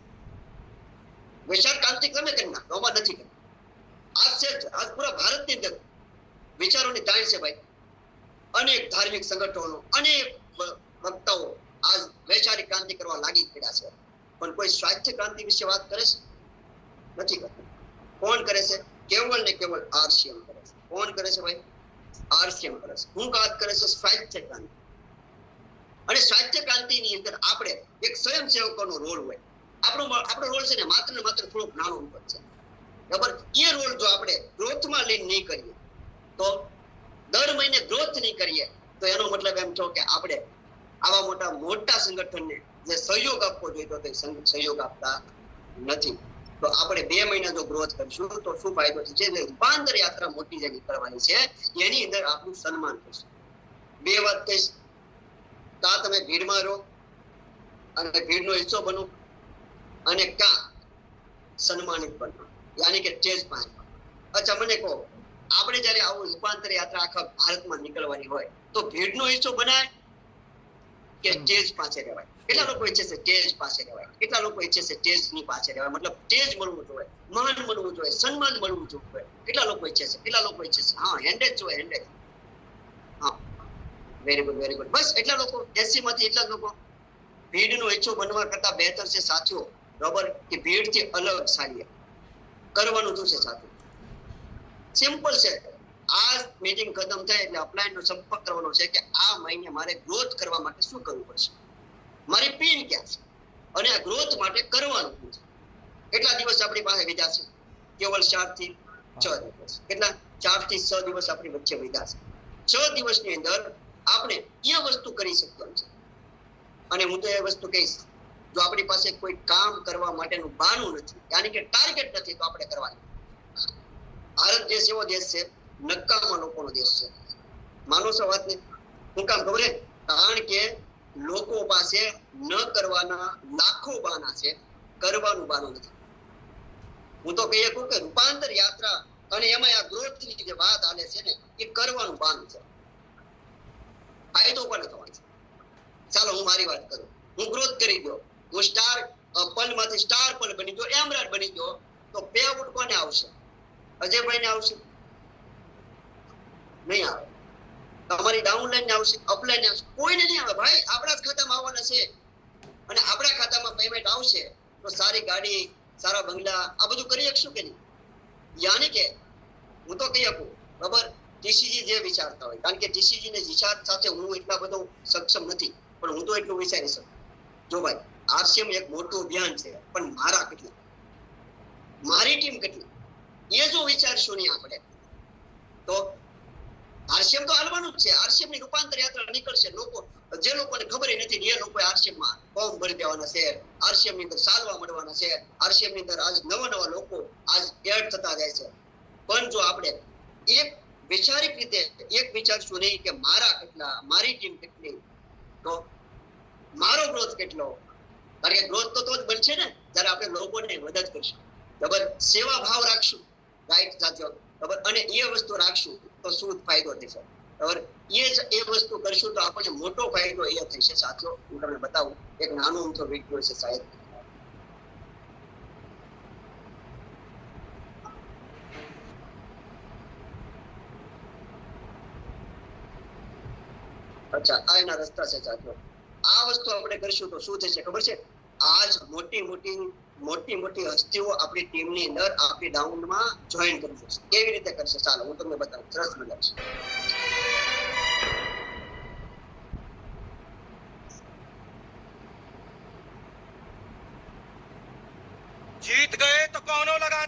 વિચાર ક્રાંતિ તમે કરી નાખો, આમાં નથી કરી. આજ પૂરા ભારતની અંદર વિચારોની તાણ છે ભાઈ. અનેક ધાર્મિક સંગઠનો, અનેક વક્તાઓ આજ વૈચારિક ક્રાંતિ કરવા લાગી પડ્યા છે, પણ કોઈ સ્વાસ્થ્ય ક્રાંતિ વિશે વાત કરે છે? નથી કરતું. કોણ કરે છે? કેવળ ને કેવળ આરસીએમ કરે છે. કોણ કરે છે ભાઈ? આરસીએમ કરે છે. હું વાત કરે છે સ્વાસ્થ્ય ક્રાંતિ. અને સ્વાસ્થ્ય ક્રાંતિની અંદર આપણે એક સ્વયંસેવકોનો રોલ હોય. આપણો રોલ છે ને માત્ર ને માત્ર થોડોક નાનો ઉપર છે, બરાબર? એ રોલ જો આપણે ગ્રોથમાં લઈને નહીં કરીએ, તો દર મહિને ગ્રોથ નહીં કરીએ, તો એનો મતલબ એમ છો કે આપણે આવા મોટા સંગઠનને જે સહયોગ આપવો જોઈએ તો સહયોગ આપતા નથી. તો આપણે 2 મહિના જો ગ્રોથ કરીશું તો શું ફાયદો થશે? જે રૂપાંતર યાત્રા મોટી જે નીકળવાની છે એની અંદર આપણું સન્માન થશે. 2 વાત કહીશ. કાં તમે ભીડમાં રહો અને ભીડનો હિસ્સો બનો, અને કાં સન્માનિત બનો, યાની કે સ્ટેજ પાસે. અચ્છા મને કહો, આપણે જયારે આવું રૂપાંતર યાત્રા આખા ભારતમાં નીકળવાની હોય તો ભીડનો હિસ્સો બનાય કે સ્ટેજ પાસે રહેવાય? કેટલા લોકો ઈચ્છે છે સ્ટેજ પાસે રહેવાય? કેટલા લોકો ઈચ્છે છે સ્ટેજની પાસે રહેવાય? મતલબ સ્ટેજ મળવું જોઈએ, માન મળવું જોઈએ, સન્માન મળવું જોઈએ. કેટલા લોકો ઈચ્છે છે? કેટલા લોકો ઈચ્છે છે? હા, હેન્ડેજ જોઈએ, હેન્ડેજ. હા, વેરી ગુડ, વેરી ગુડ. બસ એટલા લોકો, 80 માંથી એટલા લોકો. ભીડનો હિસ્સો બનવા કરતા બહેતર છે સાથીઓ, બરાબર, કે ભીડથી અલગ સારી કરવાનું શું છે સાથીઓ? સિમ્પલ છે. આ મીટિંગ ખતમ થાય એટલે અપલાઈનનો સંપર્ક કરવાનો છે કે આ મહિને મારે ગ્રોથ કરવા માટે શું કરવું પડશે, મારી પિન ક્યાં છે, અને આ ગ્રોથ માટે કરવાનું શું છે. કેટલા દિવસ આપણી પાસે વિધા છે? કેવળ 4 થી 6 દિવસ. કેટલા? 4 થી 6 દિવસ આપણી વચ્ચે વિધા છે. 6 દિવસની અંદર આપણે એ વસ્તુ કરી શકીએ છે. અને હું તો એ વસ્તુ કહીશ, જો આપણી પાસે કોઈ કામ કરવા માટેનું બહાનું નથી, યાની કે ટાર્ગેટ નથી, તો આપણે કરવાનું. ભારત દેશ એવો દેશ છે, નકામા લોકોનો દેશ છે. માનો છો વાતને? શું કામ ખબર? કારણ કે લોકો પાસે ન કરવાના લાખો બહાના છે, કરવાનું બહાનું નથી. હું તો કહી શકું કે રૂપાંતર યાત્રા અને એમાં આ ગ્રોથની જે વાત આલે છે ને, એ કરવાનું બહાનું છે. ફાયદો પણ થવાનો છે. ચાલો હું મારી વાત કરું. હું ગ્રોથ કરી ગયો, હું સ્ટાર પલમાંથી સ્ટાર પલ બની ગયો, એમરાલ્ડ બની ગયો, તો પે આઉટ કોને આવશે? અજયભાઈ ને આવશે? નહીં આવે. તમારી ડાઉનલાઈન ને આવશે, અપલાઈન ને આવશે? કોઈને નહીં આવે ભાઈ. આપણા જ ખાતામાં આવવાના છે, અને આપણા ખાતામાં પેમેન્ટ આવશે તો સારી ગાડી, સારા બંગલા, આ બધું કરી શકશું કે નહીં? યાની કે હું તો કહી શકું, બરાબર, ટીસીજી જે વિચારતા હોય, કારણ કે ટીસીજી ને વિચાર સાથે હું એટલા બધો સક્ષમ નથી, પણ હું તો એટલું વિચારી શકું. જો ભાઈ, આરસીએમ એક મોટું અભિયાન છે, પણ મારા કેટલા, મારી ટીમ કેટલી, એ જો વિચારશું નહીં આપણે, તો આરસીએમ તો હાલવાનું જ છે. આરસીએમ ની રૂપાંતર યાત્રા નીકળશે. લોકો જે લોકોને ખબર નથી એ લોકો આરસીએમમાં ફોર્મ ભરી દેવાના છે, આરસીએમ ની અંદર સાલવા મળવાના છે, આરસીએમ ની અંદર આજ નવા લોકો આજ એડ થતા જાય છે. પણ જો આપણે એક વૈચારિક રીતે એક વિચારશું નહીં કે મારા કેટલા, મારી ટીમ કેટલી, તો મારો ગ્રોથ કેટલો, કારણ કે ગ્રોથ તો જ બનશે ને જ્યારે આપણે લોકોને મદદ કરશું, બરાબર, સેવા ભાવ રાખશું, રાઈટ સાથીઓ, બરાબર, અને એ વસ્તુ રાખશું તો શું ફાયદો થશે, બરાબર, એ વસ્તુ કરશું તો આપણને મોટો ફાયદો એ થશે સાથીઓ. હું તમને બતાવું એક નાનો ઊંચો વિડીયો છે સાહેબ. અચ્છા, આ એના રસ્તા છે સાથીઓ. આ વસ્તુ આપણે કરશું તો શું થશે ખબર છે? આજ મોટી મોટી હસ્તીઓ આપણી ટીમની અંદર આપણી ડાઉનમાં જોઈન કરી જશે. કેવી રીતે કરશે ચાલો હું તમને બતાવું. સરસ મજા છે. जीत गए तो कौनो लगा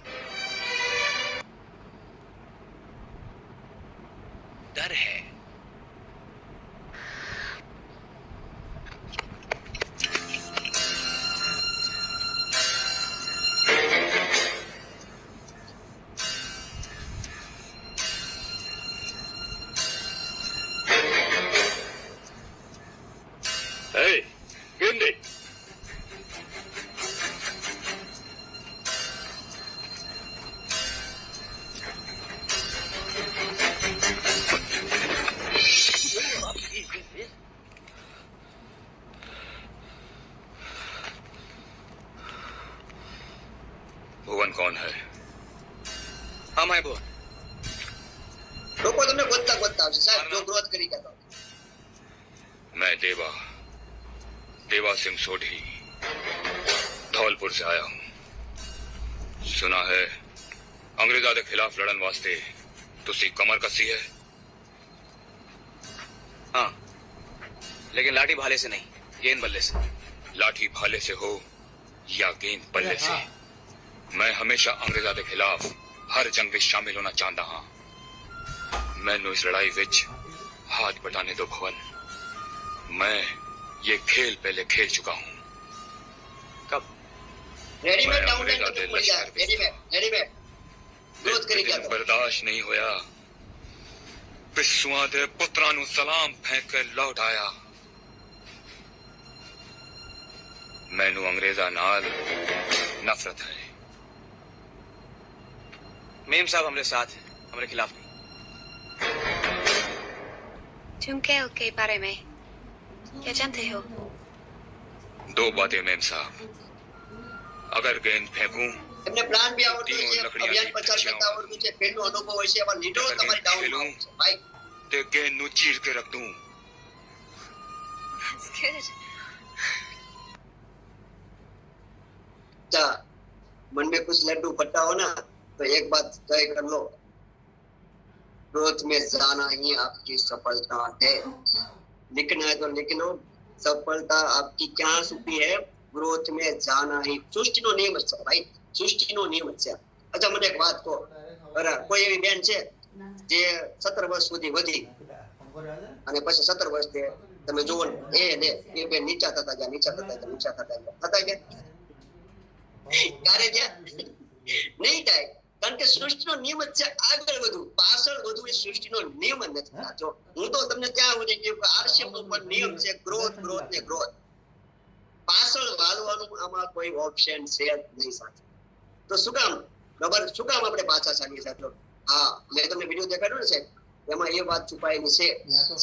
डर है. Hey, Gindi. भुवन कौन है? हम है भुवन. લોકો તમને ગોતતા આવશે સાહેબ જો ગ્રોથ કરી ગયા તો. मैं देवा सिंह सोढ़ी धौलपुर से आया हूँ. सुना है अंग्रेजा के खिलाफ लड़न वास्ते तुसी कमर कसी है. हाँ, लेकिन लाठी भाले से नहीं, गेंद बल्ले से. लाठी भाले से हो या गेंद बल्ले से, मैं हमेशा अंग्रेजा के खिलाफ हर जंग में शामिल होना चाहता हाँ. मैनू इस लड़ाई विच हाथ बटाने दो भवन. मैं ये खेल पहले खेल चुका हूँ. कब? રેડીમેડ ડાઉનલાઈન કરી પડી જાય. રેડીમેડ ગ્રોથ કરી ગયા તો. बर्दाश्त नहीं होया. पिस्सुआ दे पुत्रा नु सलाम फेंक के लौट आया. मैनू अंग्रेजा नाल नफरत है. मेम साहब हमारे साथ हैं, हमारे खिलाफ नहीं. तुम क्या के बारे में क्या जानते हो? दो बातें मेम साहब. अगर गेंद फेंकूं એમને પ્લાન બી આવડતું છે, અભિયાન પ્રચાર કરતા આવડતું છે, ફિલ્ડનો અનુભવ હોય છે, એવા લીડરો તમારી ડાઉનમાં છે ભાઈ. ते गेंद नु चीर के रख दूं. That's good. अच्छा, मन में कुछ लड्डू फटा हो ना तो एक बात तय कर लो, ग्रोथ में जाना ही आपकी सफलता है. लिखना है तो लिख लो, सफलता आपकी क्या छुपी है? ग्रोथ में जाना ही. સૃષ્ટિનો નિયમ જ છે ભાઈ, સૃષ્ટિનો નિયમ જ છે. અચ્છા મને એક વાત કહો, બરાબર, કોઈ એવી બેન છે જે 17 વર્ષ સુધી વધી અને પછી 17 વર્ષે તમે જુઓ ને એ બેન નીચા થતા ગયા ક્યારે ગયા નહીં થાય. કારણ કે સૃષ્ટિનો નિયમ જ છે આગળ વધવું, પાછળ વધવું એ સૃષ્ટિનો નિયમ જ નથી. જો હું તો તમને ત્યાં સુધી કહ્યું કે આરસીએમ ઉપર નિયમ છે ગ્રોથ ને ગ્રોથ. પાછળ વાળવાનું આમાં કોઈ ઓપ્શન છે જ નહીં સાથે. તો શું કામ બરાબર, શું કામ આપણે પાછા ચાલીએ સાથે? હા, મેં તમને વિડીયો દેખાડ્યો ને સાહેબ, એમાં એ વાત છુપાયેલી છે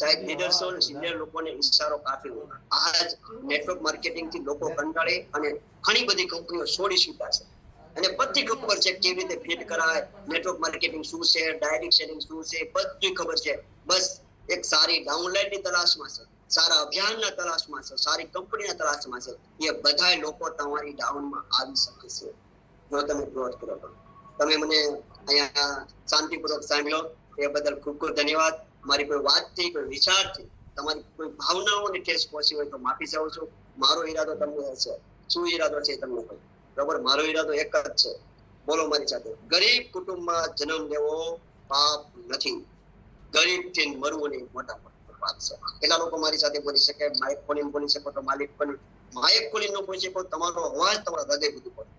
સાહેબ. લીડર્સો સિનિયર લોકોને ઇશારો કાફી હોય. આજ નેટવર્ક માર્કેટિંગ થી લોકો કંટાળે અને ઘણી બધી કંપનીઓ છોડી છૂટ્યા છે. અને બધી ખબર છે કેવી રીતે ફિટ કરાય, નેટવર્ક માર્કેટિંગ શું છે, ડાયરેક્ટ સેલિંગ શું છે, બધી ખબર છે. બસ એક સારી ડાઉનલાઈનની તલાશમાં છે, સારા અભિયાનના તલાશમાં છે, સારી કંપનીના તલાશમાં છે. એ બધાય લોકો તમારી ડાઉનમાં આવી શકે છે જો તમે ગ્રોથ કરો તો. તમે મને અહીંયા શાંતિપૂર્વક સાંભળ્યો એ બદલ ખૂબ ખૂબ ધન્યવાદ. મારી કોઈ વાતથી કોઈ વિચારથી તમારી કોઈ ભાવનાઓને ઠેસ પહોંચી હોય તો માફી ચાહું છું. મારો ઈરાદો તમને હશે, શું ઈરાદો છે તમને કહું, બરાબર? મારો ઈરાદો એક જ છે, બોલો મારી સાથે, ગરીબ કુટુંબમાં જન્મ લેવો પાપ નથી, ગરીબથી મરવું નહીં મોટા પાપ છે. કેટલા લોકો મારી સાથે બોલી શકે, માઇક ખોલીને બોલી શકો તો માલિક પણ માઇક ખોલીને ન બોલી શકો, તમારો અવાજ તમારા હૃદય સુધી પહોંચે.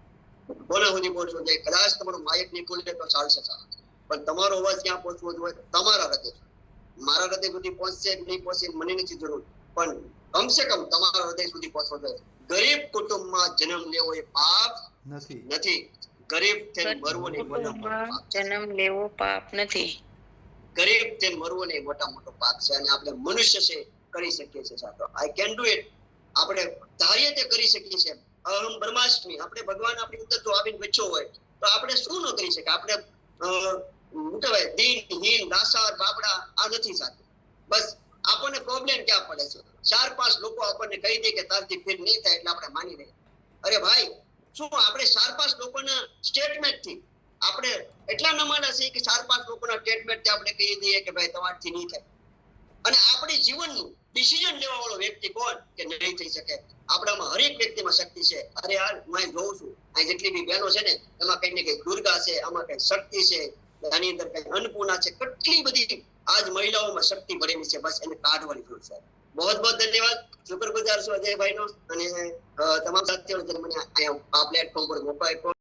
કોને સુધી પહોંચવો જોઈએ? કદાચ તમારું માઇક નહીં ખોલી તો ચાલશે, પણ તમારો અવાજ ક્યાં પહોંચવો જોઈએ? તમારા હૃદય. મારા હૃદય સુધી પહોંચશે નહીં પહોંચે મને નથી જરૂર, પણ કમસે કમ તમારા હૃદય સુધી પહોંચવો જોઈએ. ગરીબ કુટુંબમાં જન્મ લેવો એ પાપ નથી. ગરીબ થઈને મરવું એ જન્મ લેવો પાપ નથી. ગરીબ થઈને મરવું એ મોટા મોટો પાપ છે. અને આપણે મનુષ્ય છે કરી શકીએ છીએ સાહેબ. I can do it. આપણે ધારીએ તે કરી શકીએ છીએ. અહમ બ્રહ્માસ્મી. આપણે ભગવાન આપણી અંદર જો આવીને બચ્યો હોય તો આપણે શું ન કરી શકીએ? આપણે દિનહીન, દાસાર, બાબડા આ નથી સાથે. બસ આપણને પ્રોબ્લેમ ક્યાં પડે છે? 4-5 લોકો આપણને કહી દે કે તારથી ફેર નહીં થાય એટલે આપણે માની લઈએ. અરે ભાઈ, શું આપણે 4-5 લોકોના સ્ટેટમેન્ટ થી આપણે એટલા નમાના છીએ કે 4-5 લોકોના સ્ટેટમેન્ટ થી આપણે કહી દઈએ કે ભાઈ તમારથી નહીં થાય? અને આપણી જીવનનું ડિસિઝન લેવા વાળો વ્યક્તિ કોણ કે નહીં થઈ શકે? આપણામાં હરેક વ્યક્તિમાં શક્તિ છે. અરે યાર, હું અહીં જોઉં છું, અહીં જેટલી બી બહેનો છે ને એમાં કઈ ને કઈ દુર્ગા છે, આમાં કઈ શક્તિ છે, આની અંદર કઈ અન્નપૂર્ણા છે. કેટલી બધી આજ મહિલાઓમાં શક્તિ ભરેલી છે. બસ એને કાઢવાની જરૂર છે. બહુ બહુ ધન્યવાદ. શુક્રગુજાર છું અજયભાઈ નો અને તમામ સાથીઓ મને આ પ્લેટફોર્મ પર મોકલો આપ્યો.